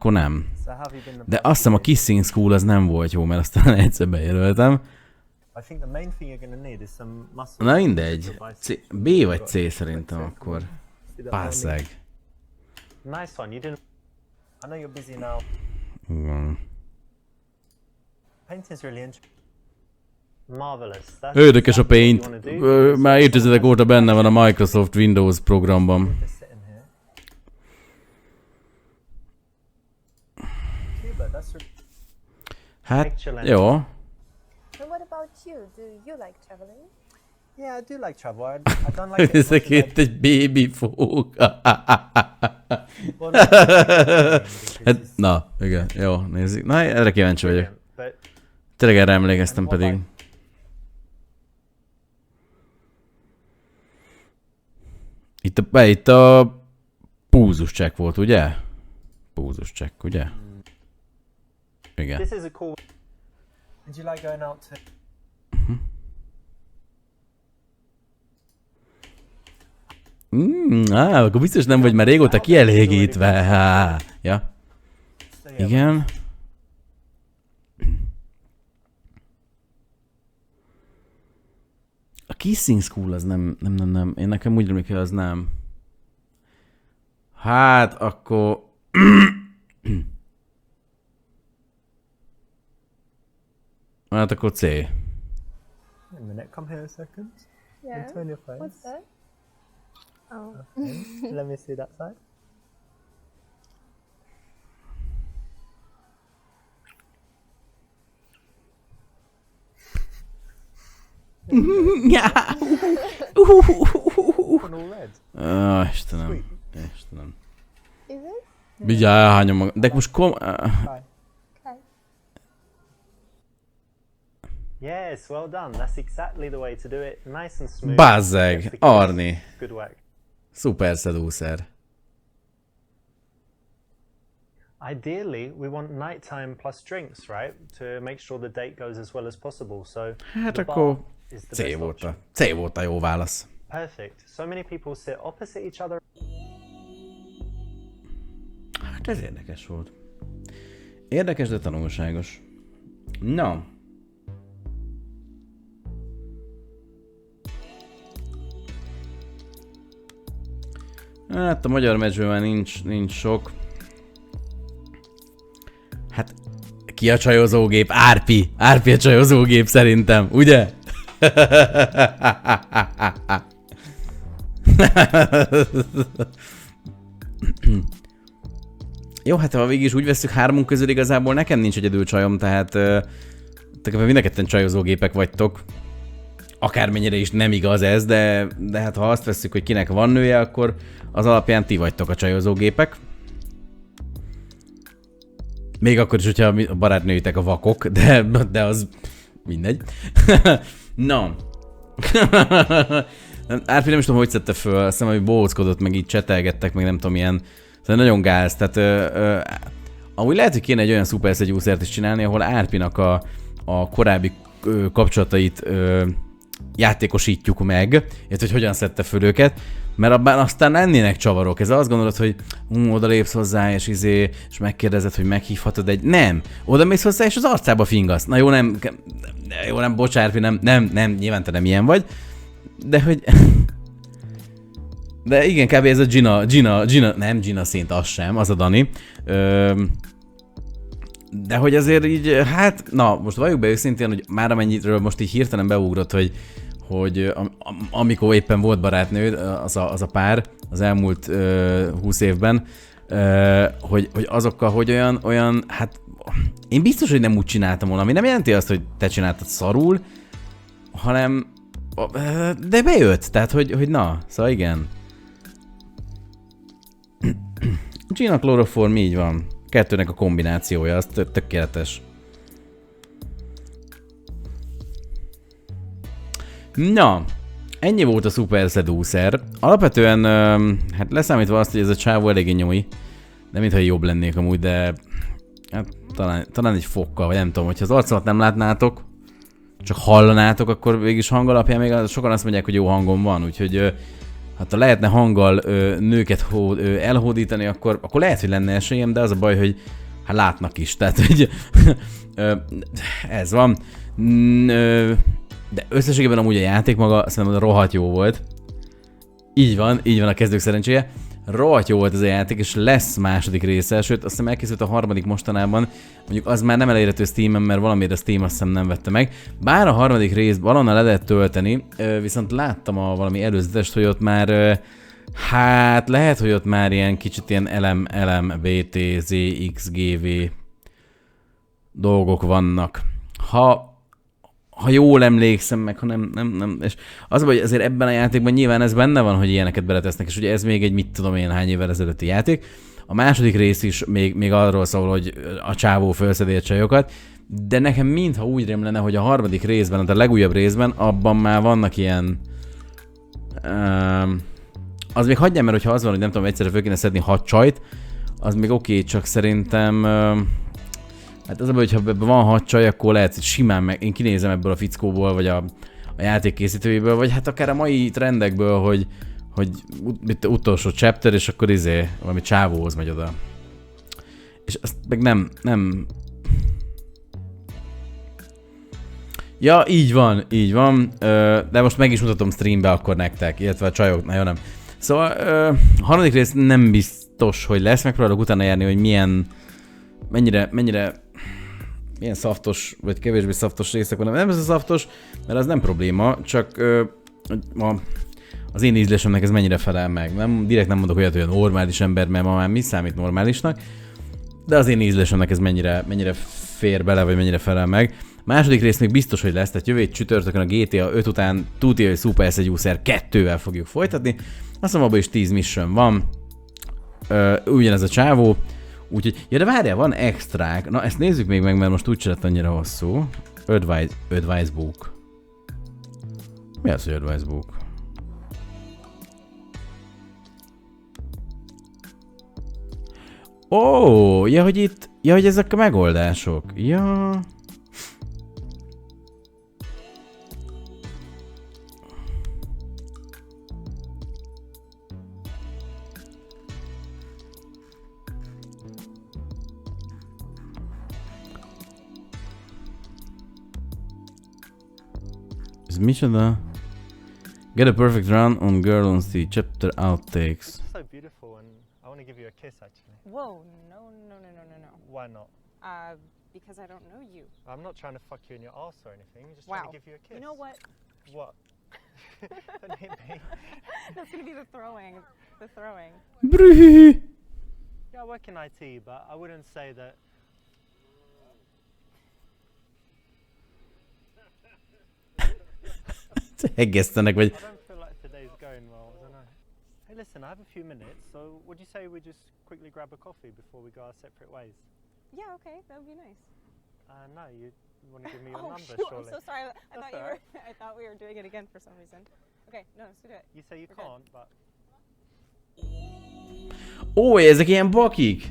So nem. how have you been? De azt hiszem a Kissing School az nem volt jó, mert aztán egyszer bejelöltem. I think the main thing you're going to need is some muscle. Na mindegy. B vagy C szerintem akkor. See that Pászeg. Nice one. You didn't. I know you're busy now. Igen. Painting's really interesting. Marvelous. That's Érdekes a exactly what Paint. you wanna do. Már évtizedek óta benne van a Microsoft Windows programban. Just sitting here. Cuba, that's Hát, Excellent. jó. And what about you? Do you like traveling? yeah, I do like travel. I don't like it. as much Ezek as I- itt egy baby fók. well, not Hát, na, igen, jó, nézzük. Na, erre kíváncsi vagyok. But Tényleg erre emlékeztem pedig. Itt a púzus check volt, ugye? Púzus check, ugye? Igen. this is a cool. and you like going out to? Akkor biztos nem vagy már régóta kielégítve. Há. Ja, So, yeah, igen. A Kissing School az nem. Én nekem úgy remélem, hogy az nem. Hát, akkor... Hát akkor C. Wait a minute, come here a second. Yeah. And turn your face. What's that? Oh. Okay, let me see that side. On all red. Istenem. Istenem. Is it? Mindjárt elhányom magam. De most Hi. Okay. Yes, well done. That's exactly the way to do it. Nice and smooth. Bazzeg, That's the case. Arni. Good work. Szuper Seducer. Ideally, we want nighttime plus drinks, right? To make sure the date goes as well as possible. So Hát the akkor bar is the C best volt option. C volt a jó válasz. Perfect. So many people sit opposite each other. Hát ez érdekes volt. Érdekes, de tanulságos. Na. Hát a magyar meccsből már nincs sok. Hát ki a csajozógép? Árpi! Árpi a csajozógép szerintem, ugye? Jó, hát ha végig is úgy veszük, hármunk közül igazából nekem nincs egyedül csajom, tehát mind a ketten csajozógépek vagytok. Akármennyire is nem igaz ez, de hát ha azt vesszük, hogy kinek van nője, akkor az alapján ti vagytok a csajozógépek. Még akkor is, hogyha a barátnőitek a vakok, de az mindegy. Na. Árpi nem is tudom, hogy szedte föl, azt hiszem, hogy bóckodott, meg így csetelgettek, meg nem tudom, ilyen. Szóval nagyon gáz, tehát amúgy lehet, hogy kéne egy olyan Super Seducert is csinálni, ahol Árpinak a korábbi kapcsolatait játékosítjuk meg, illetve hogy hogyan szedte föl őket, mert abban aztán lennének csavarok. Ez azt gondolod, hogy oda lépsz hozzá, és megkérdezed, hogy meghívhatod egy... Nem! Oda mész hozzá, és az arcába fingasz. Na jó, nem, bocs, Árpi, nem, nyilván te nem ilyen vagy, de hogy... De igen, kb. Ez a Gina, nem Gina szint, az sem, az a Dani. De hogy azért így, hát, na, most valljuk be őszintén, hogy már amennyiről most így hirtelen beugrott, hogy amikor éppen volt barátnőd, az a pár, az elmúlt 20 évben, hogy azokkal, hogy olyan, hát én biztos, hogy nem úgy csináltam volna, ami nem jelenti azt, hogy te csináltad szarul, hanem, de bejött, tehát hogy na, szóval igen. Gina Chloroform, így van. Kettőnek a kombinációja, az tökéletes. Na, ennyi volt a Super Seducer. Alapvetően, hát leszámítva azt, hogy ez a csávó eléggé nyomi. Nem mintha jobb lennék amúgy, de hát, talán egy fokkal, vagy nem tudom, hogyha az arcomat nem látnátok, csak hallanátok, akkor végig hang alapján még sokan azt mondják, hogy jó hangom van, úgyhogy hát ha lehetne hanggal nőket elhódítani, akkor lehet, hogy lenne esélyem, de az a baj, hogy hát látnak is, tehát hogy ez van. De összességében amúgy a játék maga szerintem rohadt jó volt. Így van a kezdők szerencséje. Rohadt jó volt ez a játék, és lesz második része, sőt azt hiszem elkészült a harmadik mostanában, mondjuk az már nem elérhető Steamen, mert valamiért a Steam azt hiszem nem vette meg. Bár a harmadik részt valahonnan le lehet tölteni, viszont láttam valami előzetest, hogy ott már, hát lehet, hogy ott már ilyen kicsit ilyen LM, BT, Z, X, GV dolgok vannak. Ha jól emlékszem, meg ha nem, és az, hogy azért ebben a játékban nyilván ez benne van, hogy ilyeneket beletesznek, és ugye ez még egy mit tudom én hány évvel ezelőtti játék. A második rész is még arról szól, hogy a csávó felszedi a csajokat, de nekem mintha úgy rémlene, hogy a harmadik részben, a legújabb részben, abban már vannak ilyen... az még hagyjam, mert hogyha az van, hogy nem tudom, egyszerre föl kéne szedni 6 csajt, az még oké, csak szerintem... hát az a baj, hogyha ebben van 6 csaj, akkor lehet, hogy simán én kinézem ebből a fickóból, vagy a játék készítőjéből, vagy hát akár a mai trendekből, hogy utolsó chapter, és akkor valami csávóhoz megy oda. És azt meg nem... Ja, így van, de most meg is mutatom streambe akkor nektek, illetve a csajoknak, jó nem. Szóval a harmadik rész nem biztos, hogy lesz, megpróbálok utána járni, hogy mennyire szaftos, vagy kevésbé szaftos részek van. Nem ez a szaftos, mert az nem probléma, csak az én ízlésemnek ez mennyire felel meg. Direkt nem mondok olyat, hogy a normális ember, mert ma már mi számít normálisnak, de az én ízlésemnek ez mennyire fér bele, vagy mennyire felel meg. Második rész még biztos, hogy lesz, tehát jövő csütörtökön a GTA 5 után tudja, hogy Super Seducer 2-vel fogjuk folytatni. Azt hiszem, abban is 10 mission van. Ugyanez a csávó. Úgyhogy, ja de várjál, van extrák. Na ezt nézzük még meg, mert most úgy lett annyira hosszú. Advice book. Mi az, hogy advice book? Ó, hogy ezek a megoldások. Ja. Micsoda? Get a perfect run on Girl on Sea, chapter outtakes. It's so beautiful and I want to give you a kiss actually. Whoa, no. Why not? Because I don't know you. I'm not trying to fuck you in your arse or anything, I'm just Wow. trying to give you a kiss. You know what? What? Don't hit me. That's gonna be the throwing. Yeah, I work in IT, but I wouldn't say that. Egésztenek, vagy... I don't feel like today's going well, I don't know. Hey listen, I have a few minutes, so would you say we just quickly grab a coffee before we go our separate ways? Yeah, okay, that would be nice. No, you want to give me your number, shoot, surely. I'm so sorry. That's I thought we were doing it again for some reason. Okay, no, let's do it. You say you We're can't, but... Ó, ezek ilyen bakik!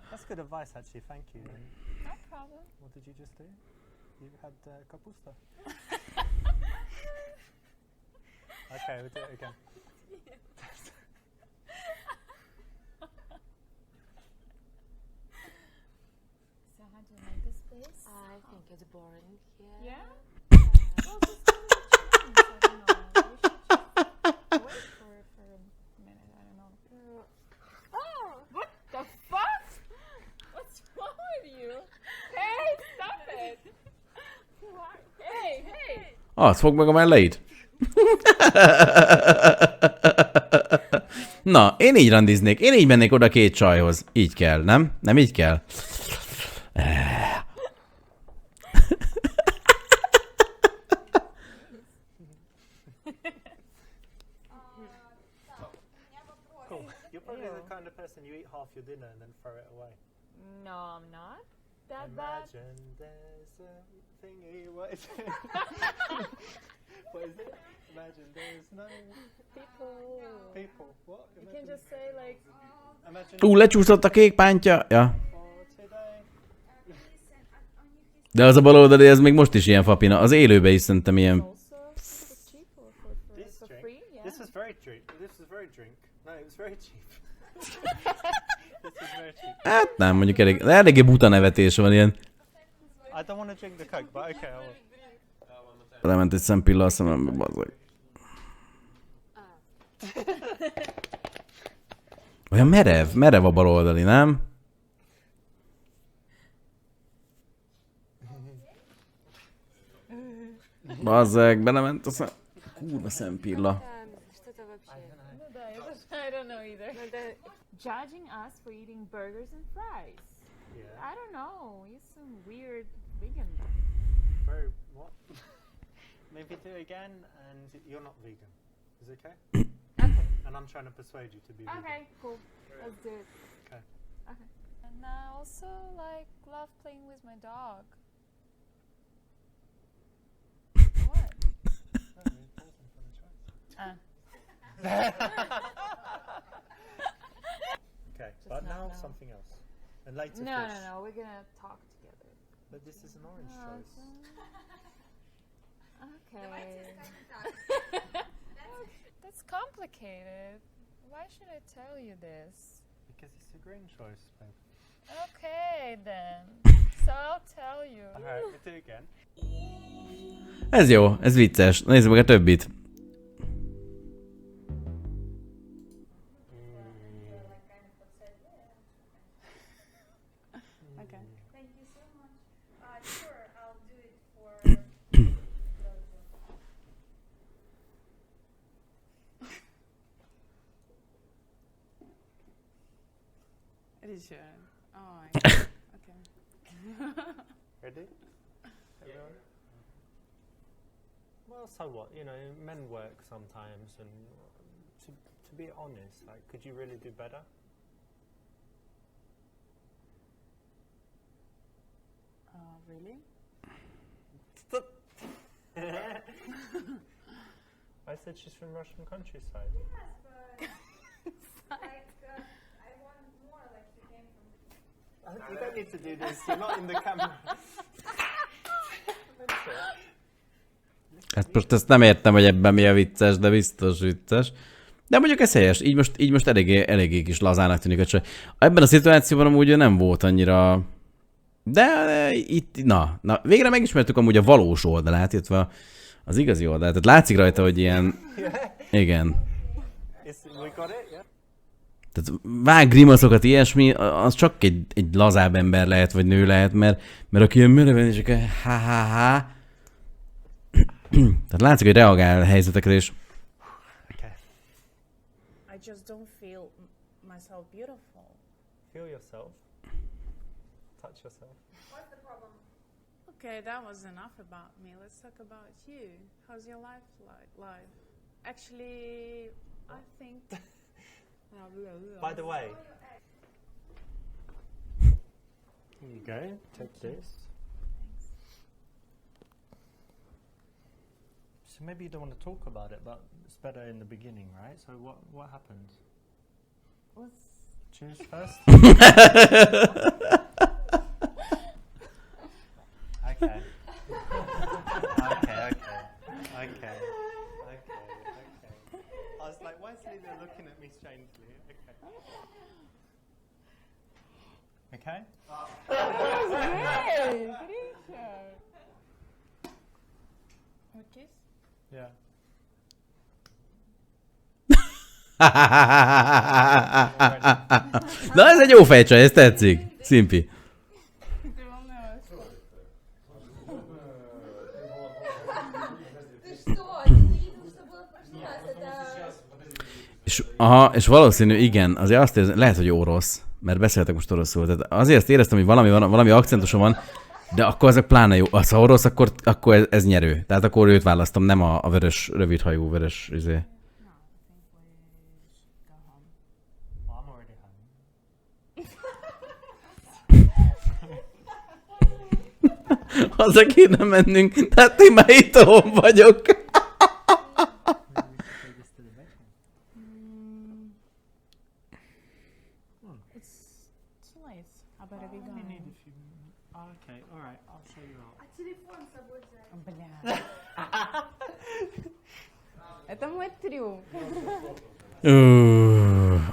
That's good advice, actually. Thank you. No problem. What did you just do? You had kapusta. Okay, we'll do it again. So how do you like this place? I think it's boring here. Yeah? Yeah. Well, just give it a chance. I don't know. We should just wait for a minute. I don't know. Oh! What the fuck? What's wrong with you? Hey, stop it! Hey, hey! Az fog meg a melleid. Na, én így randiznék. Én így mennék oda két csajhoz. Így kell, nem? Nem így kell? and you eat half your dinner and then throw it away. No, I'm not that bad. Imagine there's a thingy. What is it? What is it? Imagine there's no people. What? You can just say like, Imagine Lecsúszott a kék pántja. Ja. for today. De az a baloldali, ez még most is ilyen fapina. Az élőbe is szerintem ilyen... also for cheap or This for drink. free? Yeah. This was very cheap. This was very drink. No, it was very cheap. This was very cheap. Hát nem, mondjuk eléggé buta nevetés van ilyen. I don't want to drink the Coke, but okay, I will. Lement egy szempilla a szemembe, bazzag. Olyan merev a baloldali, nem? Bazzag, belement a kurva szempilla. Что-то вообще. Ну да, I don't know either. Judging us for eating burgers and fries. Yeah. I don't know. He's some weird vegan guy. Very what? Maybe do it again, and you're not vegan. Is it okay? Okay. And I'm trying to persuade you to be vegan. Okay, cool. Let's do it. Okay. Okay. And I also like love playing with my dog. What? No, you're pausing for the choice. Ah. Okay, but not now now. something else. And later No, fish. no, we're gonna talk together. But this is an orange No, choice. Okay. That's complicated. Why should I tell you this? Because it's a green choice, babe. Okay then. So I'll tell you. Alright, we'll do it again. Ez jó, ez vicces. Nézzük meg a többit. Okay. Thank you so much. Sure, I'll do it for. Edition. Oh my god. Okay. Ready? Everyone? Well, so what? You know, men work sometimes, and to be honest, like, could you really do better? Really? Stop. I said she's from Russian countryside. I want more like you came from. You don't need to do this. You're not in the camera. Hát most ezt nem értem, hogy ebben mi a vicces, de biztos vicces. De mondjuk ez helyes, így most eléggé kis lazának tűnik a csaj. Ebben a szituációban amúgy nem volt annyira... De itt, na, végre megismertük amúgy a valós oldalát, illetve az igazi oldalát. Tehát látszik rajta, hogy ilyen... Igen. Tehát vág grimaszokat, ilyesmi, az csak egy lazább ember lehet, vagy nő lehet, mert aki ilyen mereven, és akkor ha. Tehát látszik, hogy reagál a helyzetekre, és... I just don't feel myself beautiful. Feel yourself. Touch yourself. What's the problem? Okay, that was enough about me. Let's talk about you. How's your life like? Actually, I think. By the way. Here you go. Take this. So maybe you don't want to talk about it, but it's better in the beginning, right? So what happened? Choose first. Okay. Okay. I was like, why is Lydia looking at me strangely? Okay. What kiss? Yeah. Na ez egy jó fejcsaj, ez tetszik. Szimpi. És valószínű, igen, azért azt érzem, lehet, hogy orosz, mert beszéltek most oroszul. Tehát azért azt éreztem, hogy valami akcentusom van, de akkor ezek pláne jó. Ha orosz, akkor ez nyerő. Tehát akkor őt választom, nem a vörös, rövidhajú vörös izé. I'm already home. haza kéne mennünk, tehát én már itthon vagyok. It's too late. I better be going. Okay, alright, I'll show you out. Бля. Это мой трюк.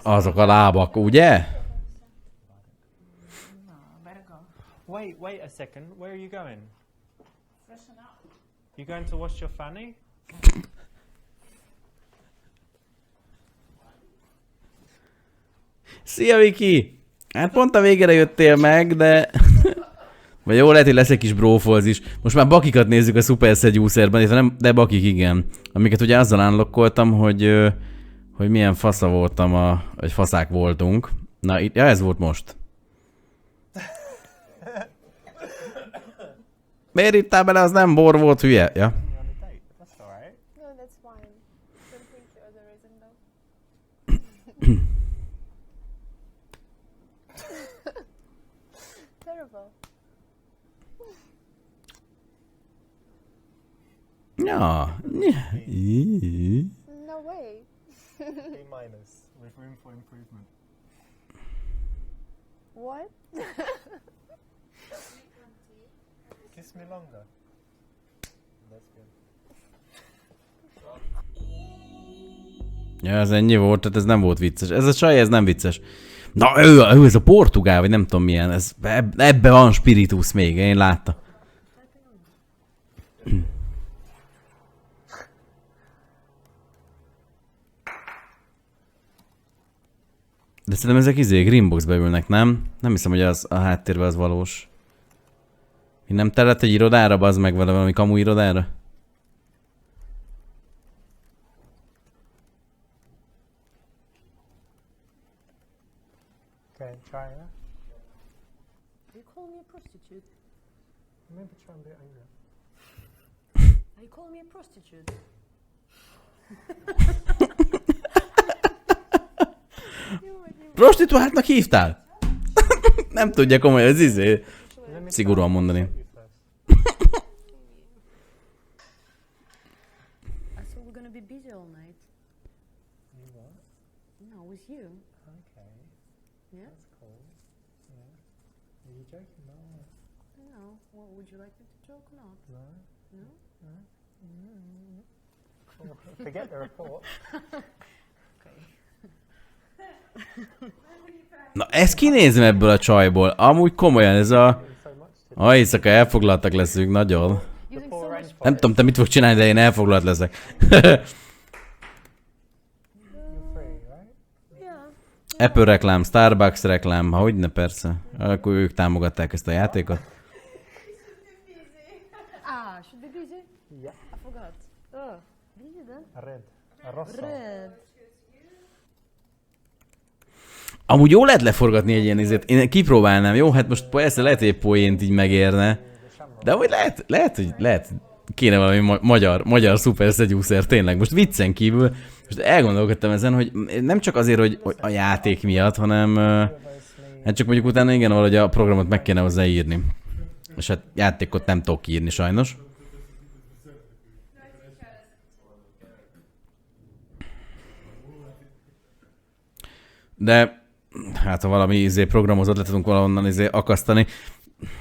Azok a lábak, ugye? Better go. Wait a second. Where are you going? Freshen up. You going to wash your fanny? Szia, Viki! Hát pont a végére jöttél meg, de... Vagy jó, lehet, hogy lesz egy kis brófolz is. Most már bakikat nézzük a Super Seducerben, de bakik igen. Amiket ugye azzal unlockoltam, hogy milyen fasza voltam, vagy faszák voltunk. Na, ja, ez volt most. Miért ittál bele, az nem bor volt, hülye? Ja. That's alright. No, that's fine. Don't think the other reason though. Terrible. Ja. No way. A- with room for improvement. What? Kiss me longer. That's good. Ja, ez ennyi volt, tehát ez nem volt vicces. Ez a csaj, ez nem vicces. Na, ő ez a portugál, vagy nem tudom milyen, ebbe van spiritus még, én láttam. De szerintem ezek Greenboxba ülnek, nem? Nem hiszem, hogy az a háttérben az valós. Én nem tellett egy irodára, bazd meg vele valami kamu irodára? Okay, try it. You call me a prostitute. Maybe try and be angry. You call me a prostitute. Prostituáltnak hívtál? Nem tudja komolyan, ez szigorúan mondani. I thought we're gonna be busy all night. You what? No, with you. Okay, Yeah? that's cool. Yeah. Are you joking? No. No. Well, would you like me to talk or not? No. No? Forget the report. Okay. Na, ezt kinézem ebből a csajból. Amúgy komolyan, ez a... So much to Éjszaka elfoglaltak leszünk, nagyon. Using so much. Nem tudom, te mit fog csinálni, de én elfoglalt leszek. You're free, right? Yeah. Apple reklám, Starbucks reklám, hogyne persze. Akkor ők támogatták ezt a játékot. Should be busy? Yeah. I forgot. Oh, busy then? Red. A rosso. Red. Amúgy jó lehet leforgatni egy ilyen izét. Én kipróbálnám, jó? Hát most persze lehet, hogy egy poént így megérne. De hogy lehet, kéne valami magyar Super Seducer, tényleg. Most viccen kívül, most elgondolkodtam ezen, hogy nem csak azért, hogy a játék miatt, hanem hát csak mondjuk utána igen, valahogy a programot meg kéne hozzá írni. És hát játékot nem tudok írni sajnos. De hát ha valami programozott le tudunk valahonnan akasztani.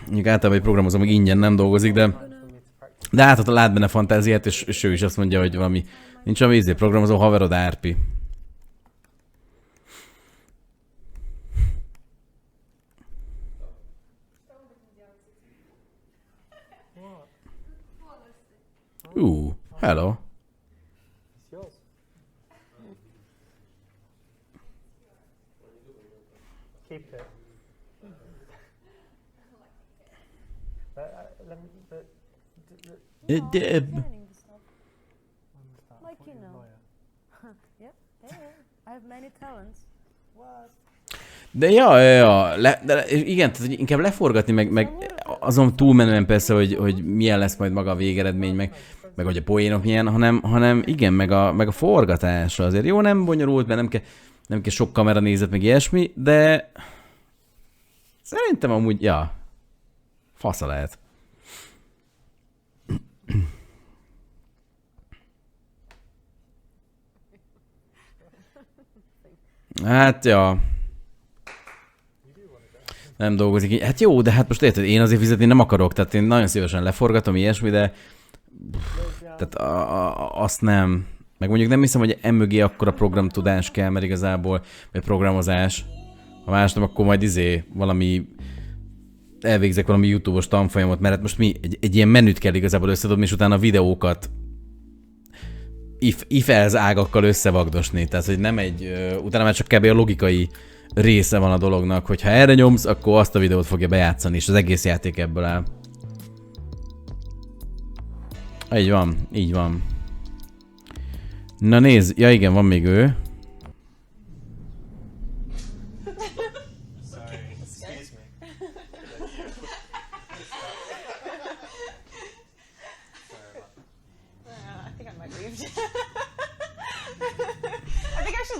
Mondjuk általában egy programozó meg ingyen nem dolgozik, de hát lát benne fantáziát, és ő is azt mondja, hogy valami nincs valami programozó haverod Árpi. Hello. It's yours. Keep it. Let me. Planning stuff. Like you know. Yeah. I have many talents. What? De ja. De igen, tehát inkább leforgatni, meg azon túlmenően persze, hogy milyen lesz majd maga a végeredmény, meg hogy a poénok milyen, hanem igen, meg a forgatása azért. Jó, nem bonyolult, mert nem kell sok kamera nézet, meg ilyesmi, de szerintem amúgy, fasza lehet. Hát, ja. Nem dolgozik így. Hát jó, de hát most érted, én azért fizetni nem akarok, tehát én nagyon szívesen leforgatom ilyesmi, de tehát azt nem. Meg mondjuk nem hiszem, hogy emögé akkora programtudás kell, mert igazából, vagy programozás. Ha más nem, akkor majd valami elvégzek valami YouTube-os tanfolyamot, mert hát most egy ilyen menüt kell igazából összedobni, és utána a videókat if-else ágakkal összevagdosni. Tehát, hogy nem utána már csak kb. A logikai része van a dolognak, hogy ha erre nyomsz, akkor azt a videót fogja bejátszani, és az egész játék ebből áll. Így van, így van. Na nézd, ja igen, van még ő.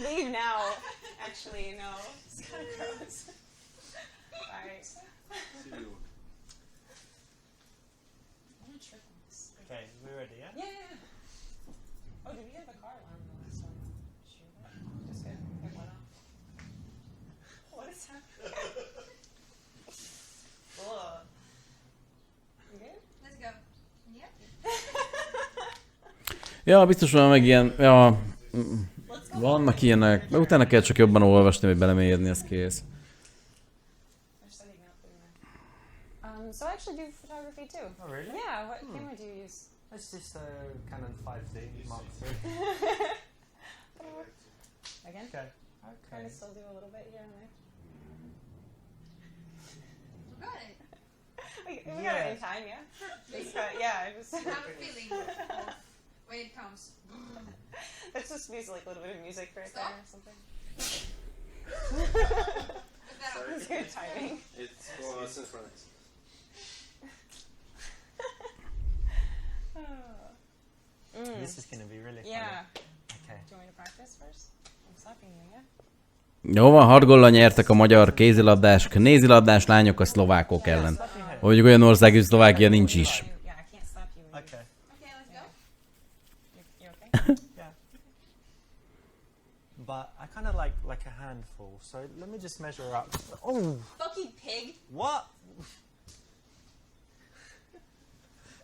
Leave now. Actually, no. It's kind of gross. Alright. See you. I'm gonna trip on this. Okay, we're ready, yeah? Yeah. Oh, did we have a car alarm the last one? Sure. Just good. It went off. What is happening? Ugh. You good? Let's go. Yep. Ja, biztos van meg ilyen, ja, vannak ilyenek, de utána kell csak jobban olvasni, vagy belemélyedni, ez kész. So I actually do photography too. Oh, really? Yeah, what camera do you use? It's just a Canon 5D Mark III. Again? Okay. Trying to still do a little bit here and there. We got it in time, yeah? Yeah, I just... I have a feeling of when it comes. Let's just use like a little bit of music right there or something. That's good timing. It's for synchronous. This is going to be really fun. Yeah. Okay. Do you want me to practice first? I'm slapping you, yeah? Jó van, 6 góllal nyertek a magyar kézilabdás lányok a szlovákok ellen. Hogy olyan ország, hogy Szlovákia nincs is. Yeah, I can't slap you. Okay. Okay, let's go. You okay? Yeah. But I kind of like a handful, so let me just measure up. Oh! Fucking pig. What?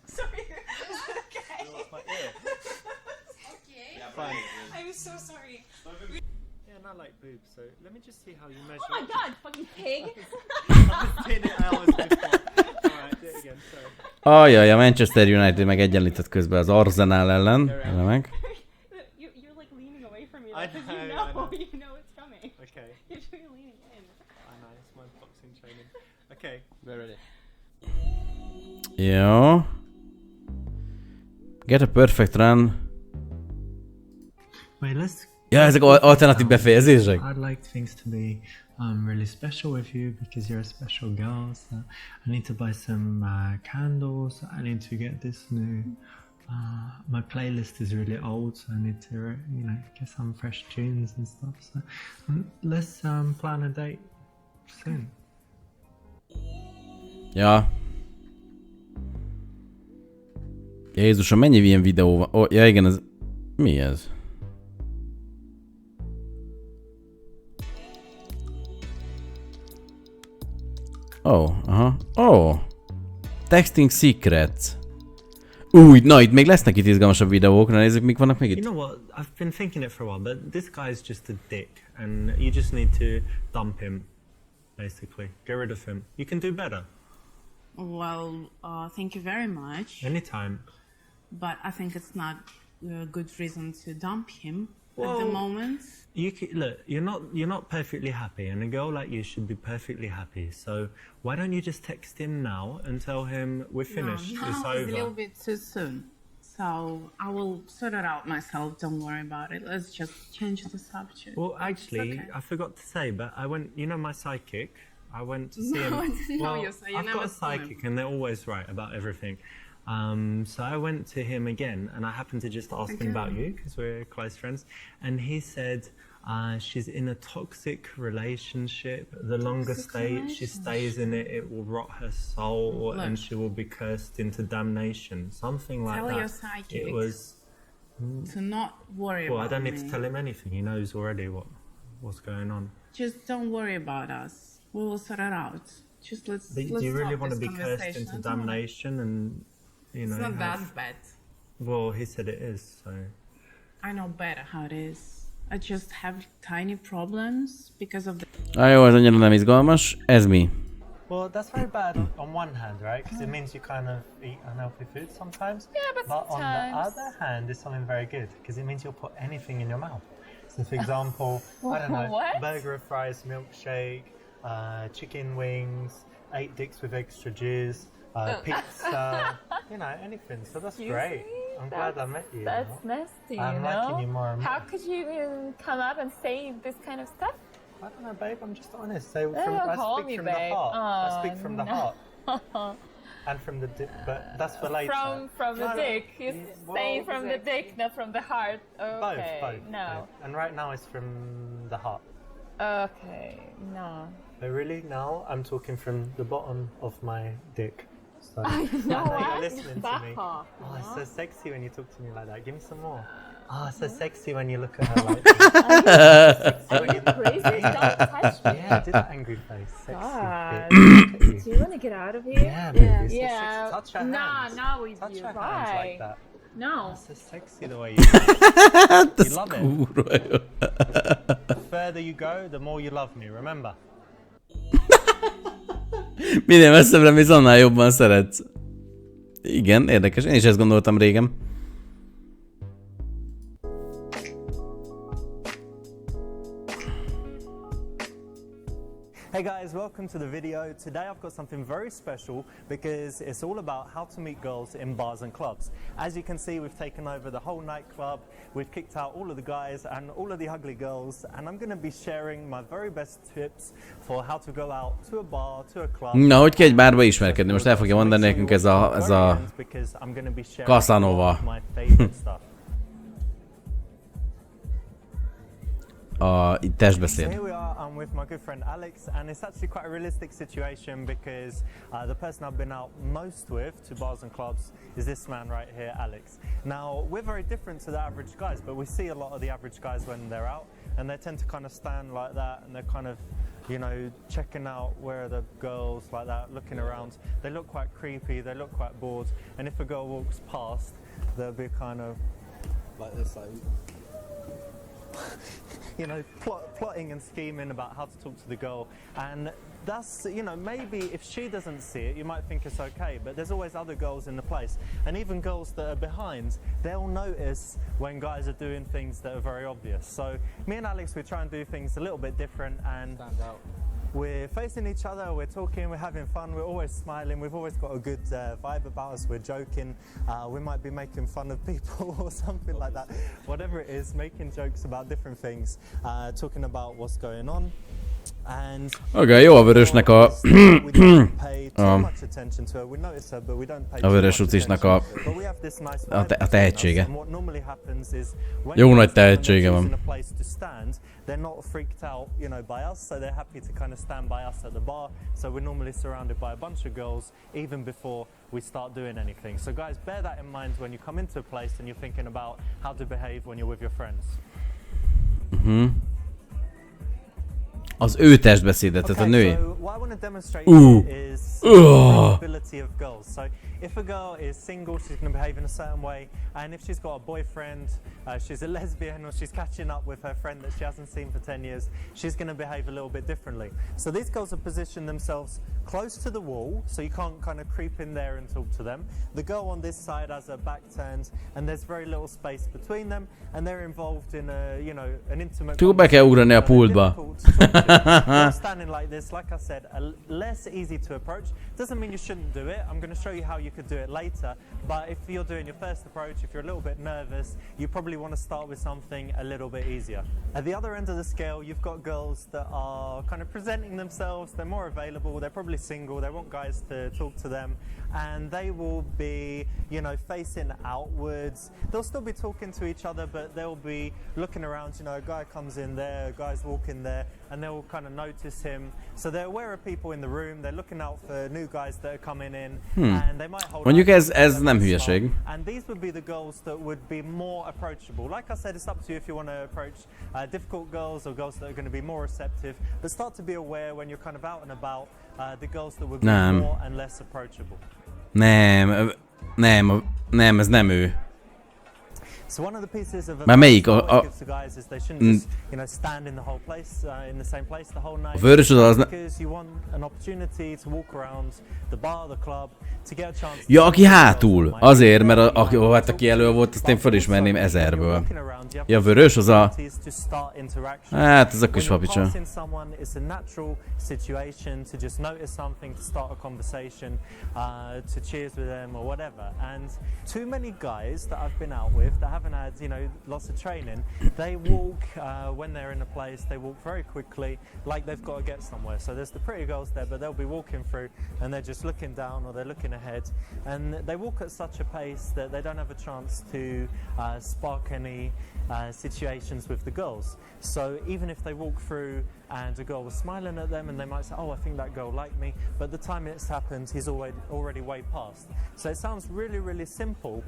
Sorry. Is it okay? My ear. Okay. Fine. I'm so sorry. Yeah, not like boobs, so let me just see how you measure. Oh my god, fucking pig. I was doing it hours before. Alright, do it again, sorry. Ajaj, a Manchester United meg egyenlített közben az Arsenal ellen. Remek. You're like leaning away from me. I Like, know. you know it's coming. Okay. You're doing leaning in. I know, it's my boxing training. Okay, We're ready. Jó. Get a perfect run. Wait, let's. Ja, ezek alternatív befejezések. I'd like things to be really special with you because you're a special girl. So I need to buy some candles. I need to get this new. My playlist is really old, so I need to, get some fresh tunes and stuff. So let's plan a date soon. Ja. Jézusom, mennyi ilyen videó van? Oh, ja igen, ez... Mi ez? Oh, aha. Oh! Texting secrets. Új, na itt még lesznek itt izgalmasabb videók, na nézzük, mik vannak még itt. You know what? I've been thinking it for a while, but this guy's just a dick, and you just need to dump him, basically. Get rid of him. You can do better. Well, thank you very much. Anytime. But I think it's not a good reason to dump him at the Well, moment. Look, you're not perfectly happy, and a girl like you should be perfectly happy. So why don't you just text him now and tell him we're finished, No, it's it's a over. little bit too soon. So I will sort it out myself. Don't worry about it. Let's just change the subject. Well, actually, okay. I forgot to say, but I went. My psychic. I went to see him. No, I didn't know Well, you, so you I've got never a saw him. psychic, and they're always right about everything. So I went to him again, and I happened to just ask him about you because we're close friends, and he said she's in a toxic relationship. The longer she stays in it, it will rot her soul, and she will be cursed into damnation. Something like Tell that. your psychic It was. to not worry Well, about I don't need me. to tell him anything. He knows already what what's going on. Just don't worry about us. We will sort it out. Just let's. Do you really want to be cursed into damnation and, you know? It's not that bad. Well, he said it is, so. I know better how it is. I just have tiny problems because of the. Jó, ez annyira nem izgalmas. Ez mi? Well, that's very bad on one hand, right? Because it means you kind of eat unhealthy food sometimes. Yeah, but on the sometimes. other hand, it's something very good because it means you'll put anything in your mouth. So, for example, I don't know, What? burger, fries, milkshake, chicken wings, 8 dicks with extra jizz, pizza, you know, anything. So that's great. I'm glad I met you. That's nasty, I'm you know? liking you more and more. How could you even come up and say this kind of stuff? I don't know, babe. I'm just honest. I Don't call speak me from babe. the heart. I Oh, speak from the no. heart. And from the dick, but that's for later. From the No, dick. You're well, saying from the dick, not from the heart. Okay. Both. No. Both. And right now it's from the heart. Okay. No. But really, now I'm talking from the bottom of my dick. So You know I know what? you're listening to me. Back off, Oh, it's you so know? sexy when you talk to me like that. Give me some more. Oh, it's so sexy when you look at her like that. Are you crazy? Don't touch me. Yeah, do that angry face. Sexy God. bitch. Do you want to get out of here? Yeah, baby. It's so Yeah. sexy. Touch her No, hands. not with Touch you. her hands Why? like that. No. It's so sexy the way you do it. You love it. Kurva jó. The further you go, the more you love me, remember? Minél messzebbre mész, annál jobban szeretsz. Igen, érdekes. Én is ezt gondoltam régen. Hey guys, welcome to the video. Today I've got something very special because it's all about how to meet girls in bars and clubs. As you can see, we've taken over the whole nightclub, we've kicked out all of the guys and all of the ugly girls, and I'm going to be sharing my very best tips for how to go out to a bar, to a club. Na, hogy kell egy bárba ismerkedni? Most el fogja mondani nekünk ez a Casanova. A testbeszéd. Here we are, I'm with my good friend Alex, and it's actually quite a realistic situation because the person I've been out most with to bars and clubs is this man right here, Alex. Now, we're very different to the average guys, but we see a lot of the average guys when they're out, and they tend to kind of stand like that, and they're kind of, you know, checking out where are the girls like that, looking around. They look quite creepy, they look quite bored, and if a girl walks past, they'll be kind of like this, like... you know, plotting and scheming about how to talk to the girl, and that's, you know, maybe if she doesn't see it, you might think it's okay, but there's always other girls in the place, and even girls that are behind, they'll notice when guys are doing things that are very obvious. So me and Alex, we try and do things a little bit different, and stand out. We're facing each other, we're talking, we're having fun, we're always smiling, we've always got a good vibe about us, we're joking, we might be making fun of people or something like that. Whatever it is, making jokes about different things, talking about what's going on. Okay, jó a vörösnek a vörös ucisnak a tehetsége. Jó nagy tehetsége van. They're not freaked out, you know, by us, so they're happy to kind of stand by us at the bar. So we're normally surrounded by a bunch of girls even before we start doing anything. So guys, bear that in mind when you come into a place and you're thinking about how to behave when you're with your friends. Az ő testbeszédet, tehát a női. So what I want to demonstrate is the ability of girls. So if a girl is single, she's going to behave in a certain way, and if she's got a boyfriend, she's a lesbian, or she's catching up with her friend that she hasn't seen for 10 years, she's going to behave a little bit differently. So these girls have positioned themselves close to the wall, so you can't kind of creep in there and talk to them. The girl on this side has her back turned, and there's very little space between them, and they're involved in a, you know, an intimate. Csak be kell ugrani a pultba. Standing like this, like I said, less easy to approach. Doesn't mean you shouldn't do it. I'm going to show you how you could do it later. But if you're doing your first approach, if you're a little bit nervous, you probably want to start with something a little bit easier. At the other end of the scale, you've got girls that are kind of presenting themselves. They're more available. They're probably single. They want guys to talk to them. and they will be, you know, facing outwards. They'll still be talking to each other, but they'll be looking around. You know, a guy comes in there, a guy's walking there, and they'll kind of notice him. So they're aware of people in the room. They're looking out for new guys that are coming in, and they might hold. Mondjuk ez nem hülyeség. And these would be the girls that would be more approachable. Like I said, it's up to you if you want to approach difficult girls or girls that are going to be more receptive. But start to be aware when you're kind of out and about, the girls that would be more and less approachable. Nem, ez nem ő. So one of the pieces of Már melyik? advice to guys is they shouldn't just, you know, stand in the whole place, in the same place the whole night. A vörös az because you want an opportunity to walk around the bar, the club, to get a chance. Ja, aki hátul. Azért, mert aki elő volt, azt én felismerném 1000-ből. Ja, vörös az a... Hát, ez a kis papicsa. It's a natural situation to just notice something, to start a conversation, to cheers with them or whatever. And too many guys that I've been out with that haven't had, you know, lots of training, they walk when they're in a place, they walk very quickly, like they've got to get somewhere. So there's the pretty girls there, but they'll be walking through and they're just looking down or they're looking ahead, and they walk at such a pace that they don't have a chance to spark any situations with the girls. So even if they walk through and a girl was smiling at them and they might say, oh, I think that girl liked me, but the time it's happened, he's already way past. So it sounds really, really simple,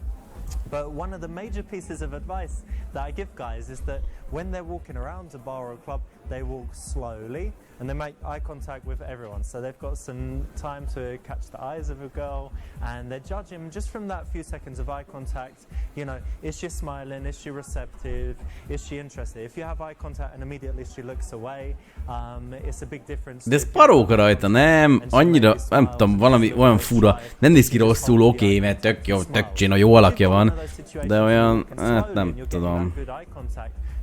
but one of the major pieces of advice that I give guys is that when they're walking around a bar or a club, they walk slowly and they make eye contact with everyone. So they've got some time to catch the eyes of a girl, and they're judging just from that few seconds of eye contact. You know, is she smiling? Is she receptive? Is she interested? If you have eye contact and immediately she looks away, it's a big difference. De ez paróka rajta, nem? Annyira, nem tudom, valami olyan fura. Nem néz ki rosszul, oké, mert tök jó, tök csina, jó alakja van. De olyan, hát nem tudom.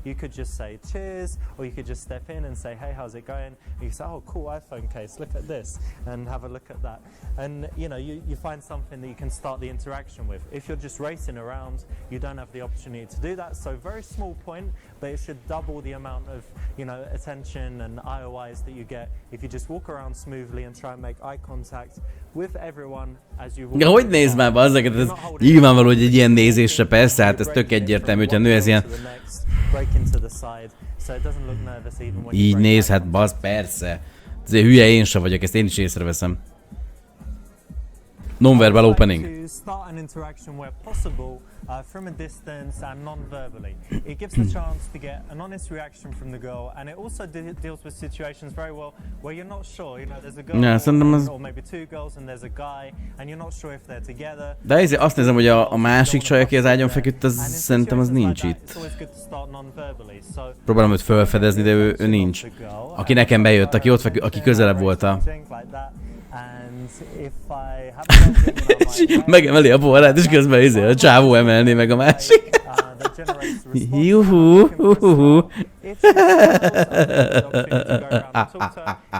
You could just say cheers, or you could just step in and say, hey, how's it going? And you say, oh, cool iPhone case, look at this, and have a look at that. And you know, you find something that you can start the interaction with. If you're just racing around, you don't have the opportunity to do that. So very small point, but it should double the amount of, you know, attention and IOIs that you get if you just walk around smoothly and try and make eye contact with everyone as you walk. De hogy nézd már, bazzeg, ez nyilvánvaló, hogy egy ilyen nézésre persze, hát ez tök egyértelmű, hogyha nő ez ilyen... Így nézhet, bazd, persze. Azért hülye én sem vagyok, ezt én is észreveszem. Non-verbal opening. From a distance and non-verbally. It gives the chance to get an honest reaction from the girl, and it also deals with situations very well where you're not sure, you know, there's a girl or maybe two girls and there's a guy and you're not sure if they're together. De ezért azt nézem, hogy a másik csaj, aki az ágyon feküdt, az szerintem az nincs itt. Próbálom őt felfedezni, de ő nincs. Aki nekem bejött, aki ott feküdt, aki közelebb volt a... Megemeli a poharát, és közben a csávó emelné meg a másik. Juhu, juhu.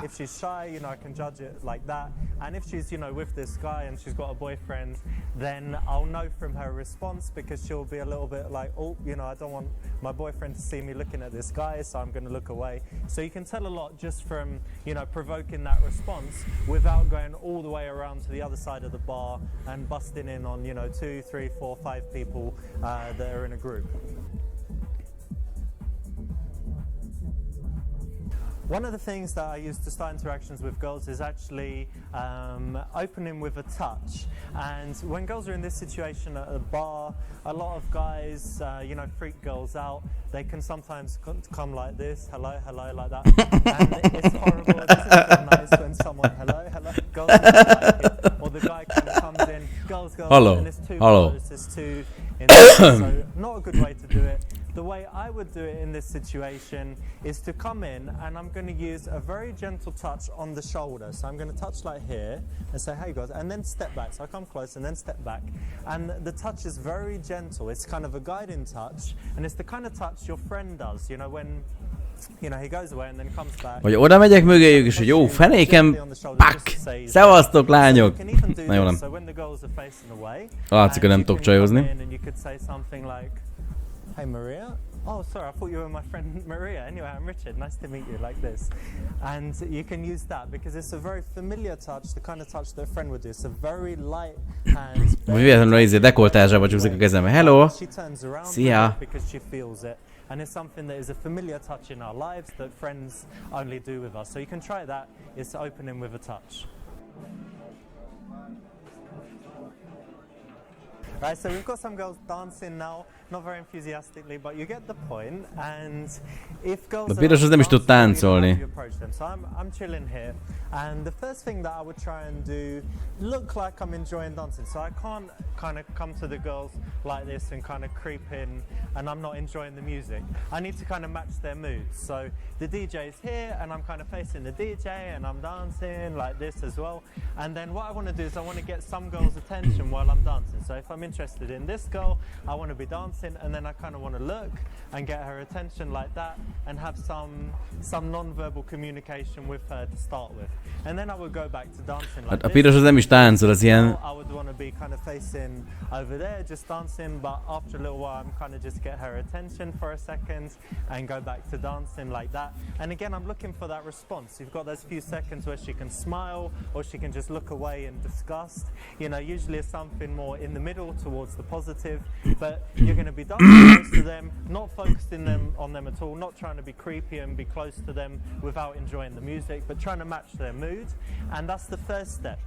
If she's shy, you know, I can judge it like that. And if she's, you know, with this guy and she's got a boyfriend, then I'll know from her response, because she'll be a little bit like, oh, you know, I don't want my boyfriend to see me looking at this guy, so I'm going to look away. So you can tell a lot just from, you know, provoking that response without going all the way around to the other side of the bar and busting in on, you know, 2, 3, 4, 5 people that are in a group. One of the things that I use to start interactions with girls is actually opening with a touch. And when girls are in this situation at a bar, a lot of guys, you know, freak girls out. They can sometimes come like this, hello, hello, like that. And it's horrible. It doesn't feel nice when someone, hello, hello, girls don't like it. Or the guy kind of comes in, girls, hello, and it's too hello. close, it's too intense. So not a good way to do it. The way I would do it in this situation is to come in, and I'm going to use a very gentle touch on the shoulder. So I'm going to touch like here and say, hey guys, and then step back. So I come close and then step back. And the touch is very gentle. It's kind of a guiding touch, and it's the kind of touch your friend does, you know, when, you know, he goes away and then comes back. Hogy oda megyek mögéjük, és hogy jó, fenékem, pak! Szevasztok, lányok! Na jó, nem. Látszik, hogy nem tudok csajozni. Hey Maria. Oh, sorry, I thought you were my friend Maria. Anyway, I'm Richard. Nice to meet you, like this. And you can use that because it's a very familiar touch, the kind of touch that a friend would do. It's a very light hand. Véletlenül dekoltázsába csúszik a kezembe. Hello! She turns around Szia! because she feels it. And it's something that is a familiar touch in our lives that friends only do with us. So you can try that. It's opening with a touch. Right, so we've got some girls dancing now, not very enthusiastically, but you get the point. And if girls A piros az nem is tud táncolni. So I'm chilling here, and the first thing that I would try and do look like I'm enjoying dancing. So I can't kind of come to the girls like this and kind of creep in, and I'm not enjoying the music. I need to kind of match their mood. So the DJ is here, and I'm kind of facing the DJ, and I'm dancing like this as well. And then what I want to do is I want to get some girls' attention while I'm dancing. So if I'm interested in this girl, I want to be dancing, and then I kind of want to look and get her attention like that, and have some non-verbal communication with her to start with. And then I would go back to dancing like A piros az nem is táncol, az ilyen... I would want to be kind of facing over there, just dancing, but after a little while I'm kind of just get her attention for a second and go back to dancing like that. And again, I'm looking for that response. You've got those few seconds where she can smile or she can just look away in disgust. You know, usually it's something more in the middle towards the positive, but you're going to be dancing close to them, not focusing on them at all, not trying to be creepy and be close to them without enjoying the music, but trying to match their mood. And that's the first step.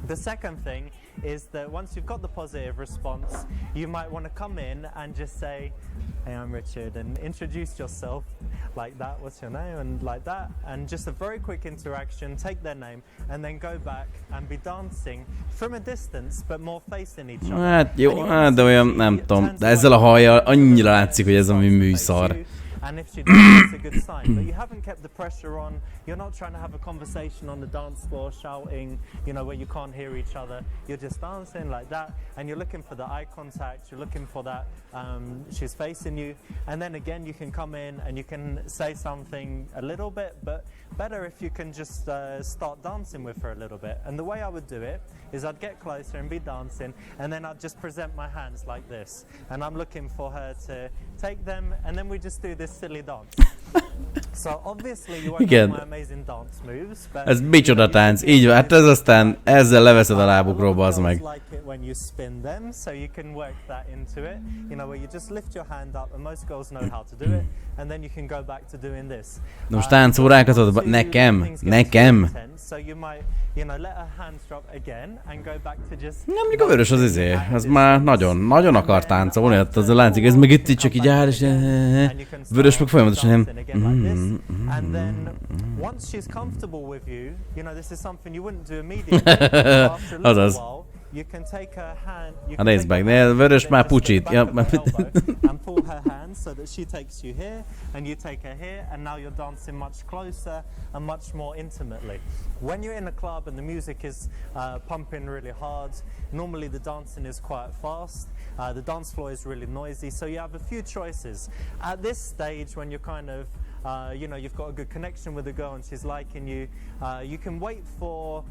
The second thing is that once you've got the positive response, you might want to come in and just say, hey, I'm Richard, and introduce yourself like that, what's your name, and like that, and just a very quick interaction, take their name, and then go back and be dancing from a distance, but more facing each other. Hát jó, hát de olyan, nem tudom, de ezzel a hajjal annyira látszik, hogy ez a műszar. And if she does, it's a good sign. But you haven't kept the pressure on. You're not trying to have a conversation on the dance floor, shouting, you know, where you can't hear each other. You're just dancing like that, and you're looking for the eye contact. You're looking for that she's facing you. And then again, you can come in and you can say something a little bit, but better if you can just start dancing with her a little bit. And the way I would do it is I'd get closer and be dancing, and then I'd just present my hands like this. And I'm looking for her to take them, and then we just do this silly dance. So obviously you won't have my amazing dance moves, but ez micsoda tánc, így van, hát ez aztán ezzel leveszed a lábukról, bazd meg. like it when you spin them, so you can work that into it, you know, where you just lift your hand up, and most girls know how to do it, and then you can go back to doing this. Most táncórákat ad, nekem. So you might, you know, let her hands drop again and go back to just... Nem, mondjuk a vörös az izé, az már nagyon akar táncolni, hát az látszik, ez meg itt csak így áll, és vörös meg folyamatosan nem. And then once she's comfortable with you, you know, this is something you wouldn't do immediately. After a little while, you can take her hand, you can nézd meg, vörös már pucsit. and pull her hand so that she takes you here and you take her here, and now you're dancing much closer and much more intimately. When you're in a club and the music is pumping really hard, normally the dancing is quite fast. The dance floor is really noisy, so you have a few choices. At this stage, when you're kind of you know, you've got a good connection with the girl and she's liking you, you can wait for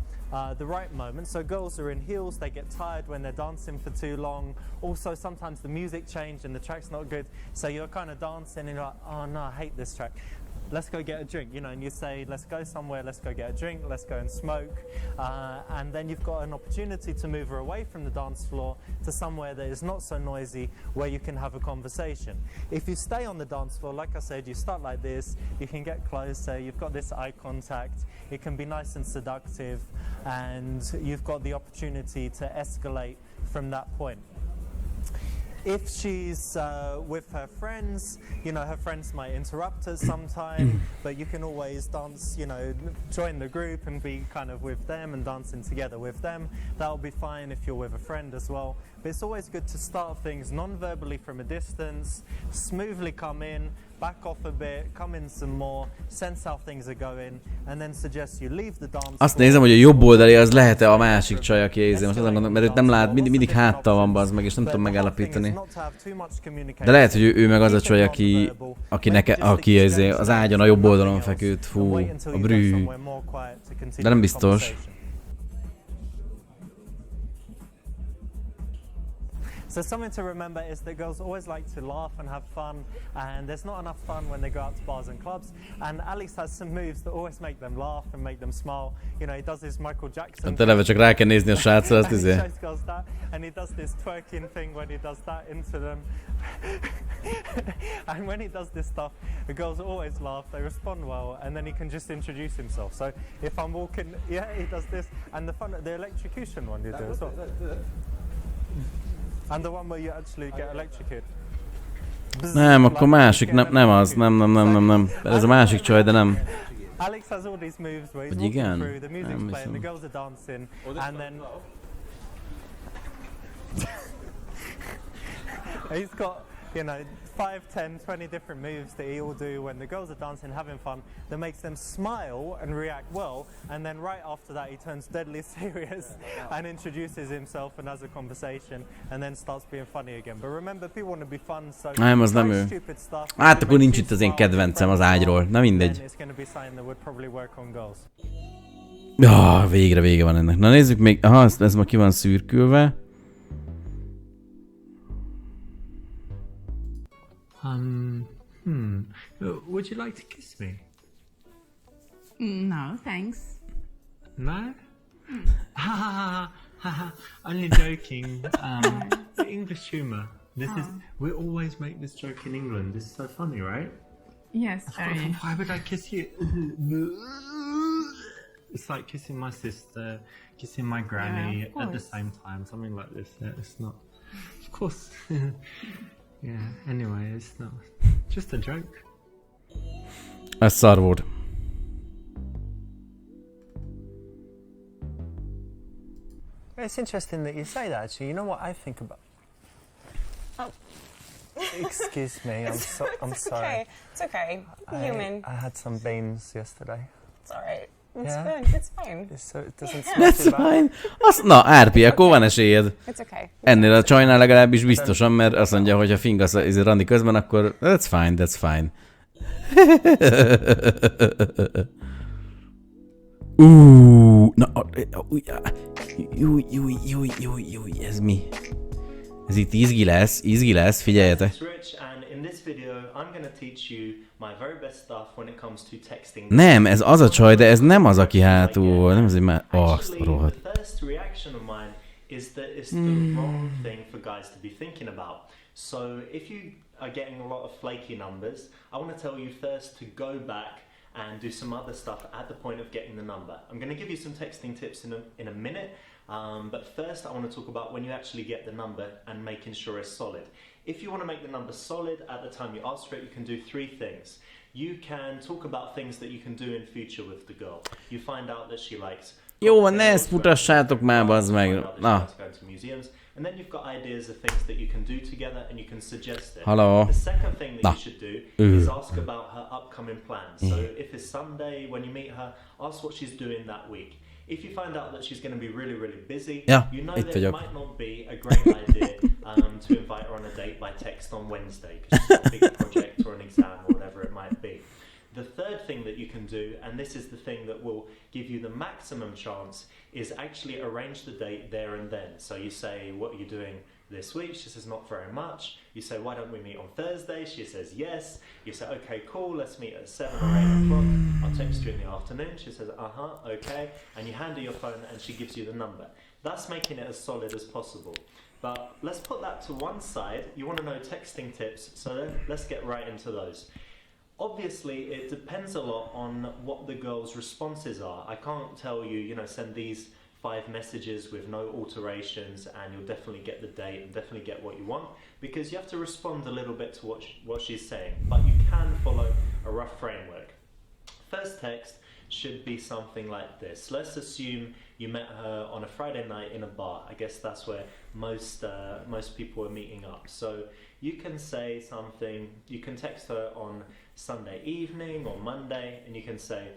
the right moment. So girls are in heels, they get tired when they're dancing for too long. Also, sometimes the music changed and the track's not good, so you're kind of dancing and you're like, oh no, I hate this track. Let's go get a drink, you know, and you say, let's go somewhere, let's go get a drink, let's go and smoke. And then you've got an opportunity to move her away from the dance floor to somewhere that is not so noisy, where you can have a conversation. If you stay on the dance floor, like I said, you start like this, you can get closer, you've got this eye contact, it can be nice and seductive, and you've got the opportunity to escalate from that point. If she's with her friends, you know, her friends might interrupt her sometime, but you can always dance, you know, join the group and be kind of with them and dancing together with them. That'll be fine if you're with a friend as well. But it's always good to start things non-verbally from a distance, smoothly come in, back off a bit, come in some more, sense how things are going, and then suggest you leave the dance. Azt nézem, hogy a jobb oldali az lehet-e a másik csaj, aki érzem. Most azon gondolom, mert őt nem lát, mindig háttal van, bazd meg, és nem tudom megállapítani. De lehet, hogy ő meg az a csaj, aki az ágyon a jobb oldalon feküdt. Fú, a brű. De nem biztos. So something to remember is that girls always like to laugh and have fun, and there's not enough fun when they go out to bars and clubs. And Alex has some moves that always make them laugh and make them smile. You know, he does this Michael Jackson. Eleve csak rá kell nézni a srácra, azt and he izé. shows girls that, and he does this twerking thing when he does that into them. And when he does this stuff, the girls always laugh, they respond well, and then he can just introduce himself. So if I'm walking, yeah, he does this, and the electrocution one you do as well. And the one where you actually get electrocuted. Nem, akkor másik, nem az, nem. Ez a másik csaj, de nem. Alex has all these moves where he's Vagy walking igen? through, the music's playing, the girls are dancing, and then he's got, you know, 5, 10, 20 different moves that he will do when the girls are dancing, having fun, that makes them smile and react well, and then right after that he turns deadly serious and introduces himself and has a conversation, and then starts being funny again. But remember, people want to be fun, so Nem, az nem ő. stupid stuff. Hát akkor nincs itt az én kedvencem az ágyról. Na mindegy. It's going to be something that would probably work on girls. Végre vége van ennek. Na nézzük még. Aha, ez ma ki van szürkülve. Would you like to kiss me? No, thanks. No? Ha ha ha. Only joking. English humor. We always make this joke in England. This is so funny, right? Yes, sorry. Why would I kiss you? It's like kissing my sister, kissing my granny at the same time. Something like this. Yeah, it's not. Of course. Yeah, anyway, it's not. Just a joke. Ez szar volt. It's interesting that you say that, actually. You know what I think about... Oh. Excuse me, I'm sorry. Okay, it's okay. Human. I had some beans yesterday. It's alright. It's Yeah. fine. It's fine. So it doesn't smell That's too bad. fine. Na, RP, akkor van esélyed. It's okay. Ennél a csajnál legalábbis biztosan, mert azt mondja, hogy ha fingasz a randi közben, akkor that's fine. Na, ez mi? Ez itt izgi lesz, figyeljetek. Nem, ez az a csaj, de ez nem az, aki hátul. Nem az, hogy már... Azt rohadt. Is that it's the wrong thing for guys to be thinking about. So if you are getting a lot of flaky numbers, I want to tell you first to go back and do some other stuff at the point of getting the number. I'm going to give you some texting tips in a minute, but first I want to talk about when you actually get the number and making sure it's solid. If you want to make the number solid at the time you ask for it, you can do 3 things. You can talk about things that you can do in future with the girl. You find out that she likes... Jó van, ne ezt futassátok már, bazd meg. Na. And then you've got ideas of things that you can do together and you can suggest it. Hello. The second thing that you should do is ask about her upcoming plans. So if it's Sunday, when you meet her, ask what she's doing that week. If you find out that she's going to be really, really busy, you know that it might not be a great idea to invite her on a date by text on Wednesday because she's got a big project or an exam or whatever it might be. The third thing that you can do, and this is the thing that will give you the maximum chance, is actually arrange the date there and then. So you say, what are you doing this week? She says, not very much. You say, why don't we meet on Thursday? She says, yes. You say, okay, cool, let's meet at 7 or 8 o'clock. I'll text you in the afternoon. She says, okay. And you hand her your phone and she gives you the number. That's making it as solid as possible. But let's put that to one side. You want to know texting tips, so let's get right into those. Obviously, it depends a lot on what the girl's responses are. I can't tell you, send these 5 messages with no alterations and you'll definitely get the date and definitely get what you want, because you have to respond a little bit to what she's saying, but you can follow a rough framework. First text should be something like this. Let's assume you met her on a Friday night in a bar. I guess that's where most people are meeting up. So you can say something, you can text her on Sunday evening or Monday, and you can say,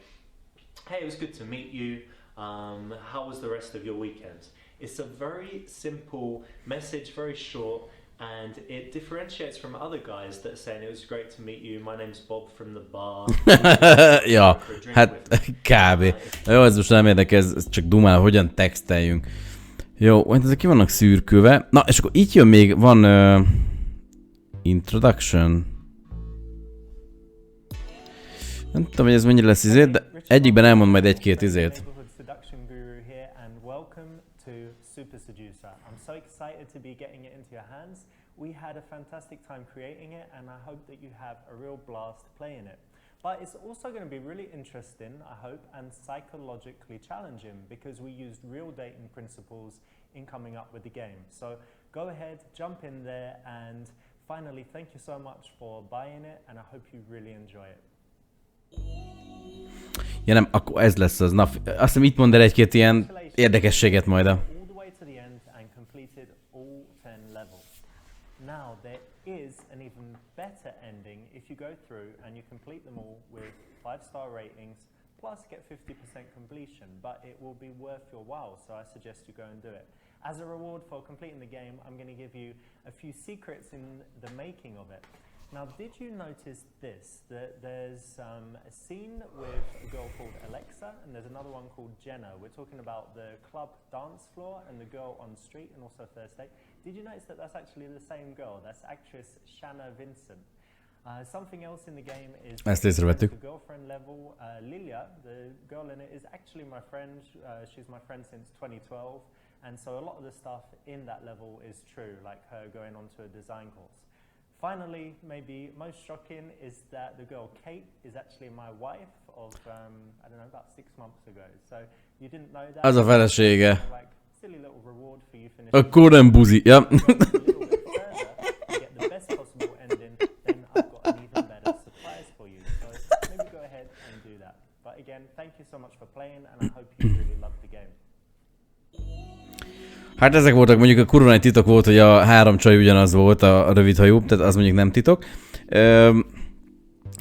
hey, it was good to meet you. How was the rest of your weekend? It's a very simple message, very short, and it differentiates from other guys that are saying it was great to meet you, my name's Bob from the bar. Ja, hát kb. Jó, ez most nem érdekel, ez csak dumál, hogyan texteljünk. Jó, hát ezek ki vannak szürkülve. Na, és akkor itt jön még, van introduction. Nem tudom, hogy ez mennyire lesz izét, de egyikben elmond majd egy-két izét. Super Seducer. I'm so excited to be getting it into your hands. We had a fantastic time creating it and I hope that you have a real blast playing it. But it's also going to be really interesting, I hope, and psychologically challenging because we used real dating principles in coming up with the game. So go ahead, jump in there, and finally thank you so much for buying it and I hope you really enjoy it. Ja nem, akkor ez lesz az. Na, azt hiszem itt mond el egy-két ilyen érdekességet majd a... Now there is an even better ending if you go through and you complete them all with 5-star ratings plus get 50% completion, but it will be worth your while, so I suggest you go and do it. As a reward for completing the game, I'm going to give you a few secrets in the making of it. Now, did you notice this? That there's a scene with a girl called Alexa and there's another one called Jenna. We're talking about the club dance floor and the girl on the street and also Thursday. Did you notice that that's actually the same girl? That's actress Shanna Vincent. Something else in the game is the girlfriend level. Lilia, the girl in it, is actually my friend. She's my friend since 2012. And so a lot of the stuff in that level is true, like her going on to a design course. Finally, maybe most shocking is that the girl Kate is actually my wife of, I don't know, about 6 months ago. So you didn't know that. Az a felesége. Like, silly little reward for you finishing. Akkor nem buzi, ja. Get the best possible ending, then I've got an even better surprise for you. So maybe go ahead and do that. But again, thank you so much for playing and I hope you really love the game. Hát ezek voltak, mondjuk a kurva nagy titok volt, hogy a 3 csaj ugyanaz volt, a rövidhajú, tehát az mondjuk nem titok.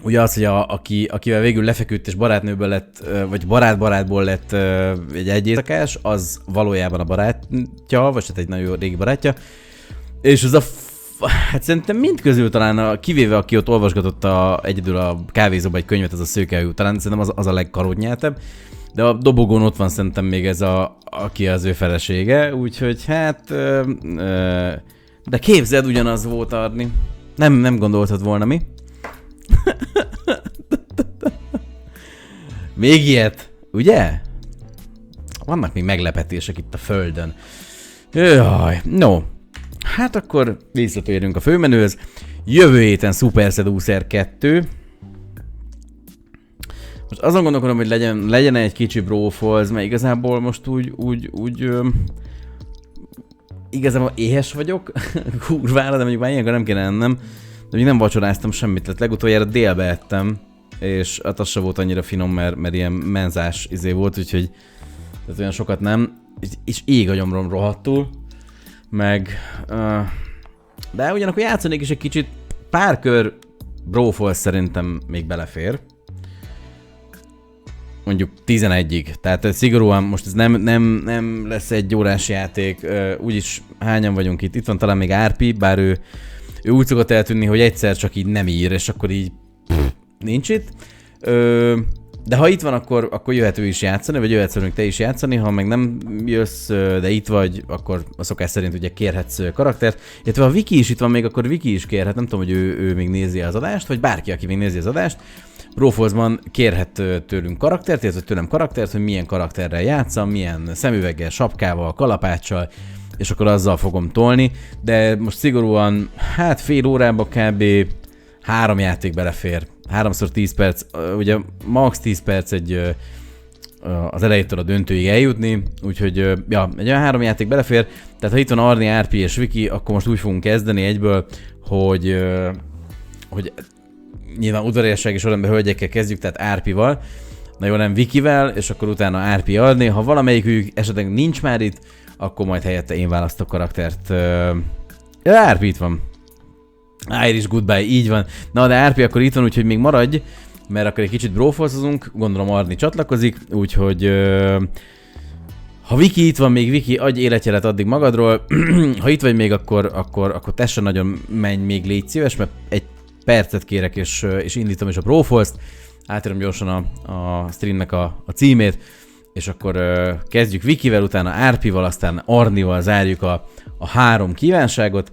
Ugye az, hogy akivel végül lefeküdt és barátnőből lett, vagy barátból lett egy éjszakás, az valójában a barátja, vagy hát egy nagyon régi barátja. És az hát szerintem mind közül talán, kivéve aki ott olvasgatott egyedül a kávézóba egy könyvet, az a szőkehajú, talán szerintem az a legkarótnyeltebb. De a dobogón ott van szerintem még ez aki az ő felesége, úgyhogy hát... de képzeld, ugyanaz volt Arni. Nem gondoltad volna, mi? Még ilyet, ugye? Vannak még meglepetések itt a földön. Jaj, no. Hát akkor visszatérünk a főmenühöz. Jövő héten Super Seducer 2. Most azon gondolkodom, hogy legyen egy kicsi brófolz, mert igazából most úgy igazából éhes vagyok, kurvára, de mondjuk már ilyenkor nem kéne ennem, de még nem vacsoráztam semmit, tehát legutoljára délbe ettem, és az se volt annyira finom, mert ilyen menzás volt, úgyhogy tehát olyan sokat nem, és ég a gyomrom rohadtul, meg, de ugyanakkor játszanék is egy kicsit, pár kör brófolz szerintem még belefér. Mondjuk 11-ig. Tehát szigorúan most ez nem lesz egy órás játék, úgyis hányan vagyunk itt. Itt van talán még Árpi, bár ő úgy szokott eltűnni, hogy egyszer csak így nem ír, és akkor így nincs itt. De ha itt van, akkor jöhet ő is játszani, vagy jöhetsz velünk te is játszani, ha meg nem jössz, de itt vagy, akkor a szokás szerint ugye kérhetsz karaktert. Illetve ha Viki is itt van még, akkor Viki is kérhet, nem tudom, hogy ő még nézi az adást, vagy bárki, aki még nézi az adást. Brofolzban kérhet tőlünk karaktert, illetve tőlem karaktert, hogy milyen karakterrel játszam, milyen szemüveggel, sapkával, kalapáccsal, és akkor azzal fogom tolni, de most szigorúan, hát fél órába kb. 3 játék belefér. 3x10 perc, ugye max 10 perc az elejétől a döntőig eljutni, úgyhogy ja, egy olyan 3 játék belefér, tehát ha itt van Arni, Árpi és Viki, akkor most úgy fogunk kezdeni egyből, hogy nyilván udvariassági sorrendben hölgyekkel kezdjük, tehát Árpival, na jó, nem Vikivel, és akkor utána Árpi Arni, ha valamelyikük esetleg nincs már itt, akkor majd helyette én választok karaktert. Árpi itt van. Irish Goodbye, így van. Na de Árpi akkor itt van, úgyhogy még maradj, mert akkor egy kicsit brófolszozunk, gondolom Arni csatlakozik, úgyhogy ha Viki itt van még, Viki, adj életjelet addig magadról, ha itt vagy még, akkor te se nagyon menj még, légy szíves, mert egy percet kérek, és indítom is a brófolszt, átírom gyorsan a streamnek a címét, és akkor kezdjük Vikivel, utána Árpival, aztán Arnival zárjuk a 3 kívánságot,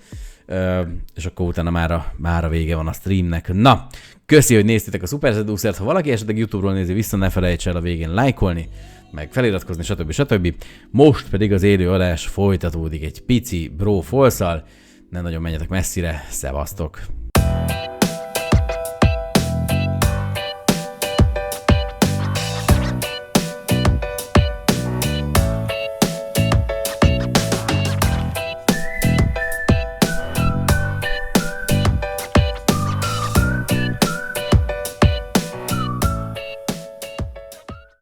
és akkor utána már a vége van a streamnek. Na, köszi, hogy néztétek a Super Seducert, ha valaki esetleg YouTube-ról nézi vissza, ne felejts el a végén lájkolni, meg feliratkozni, stb. Most pedig az élő adás folytatódik egy pici bro falszal, ne nagyon menjetek messzire, szevasztok!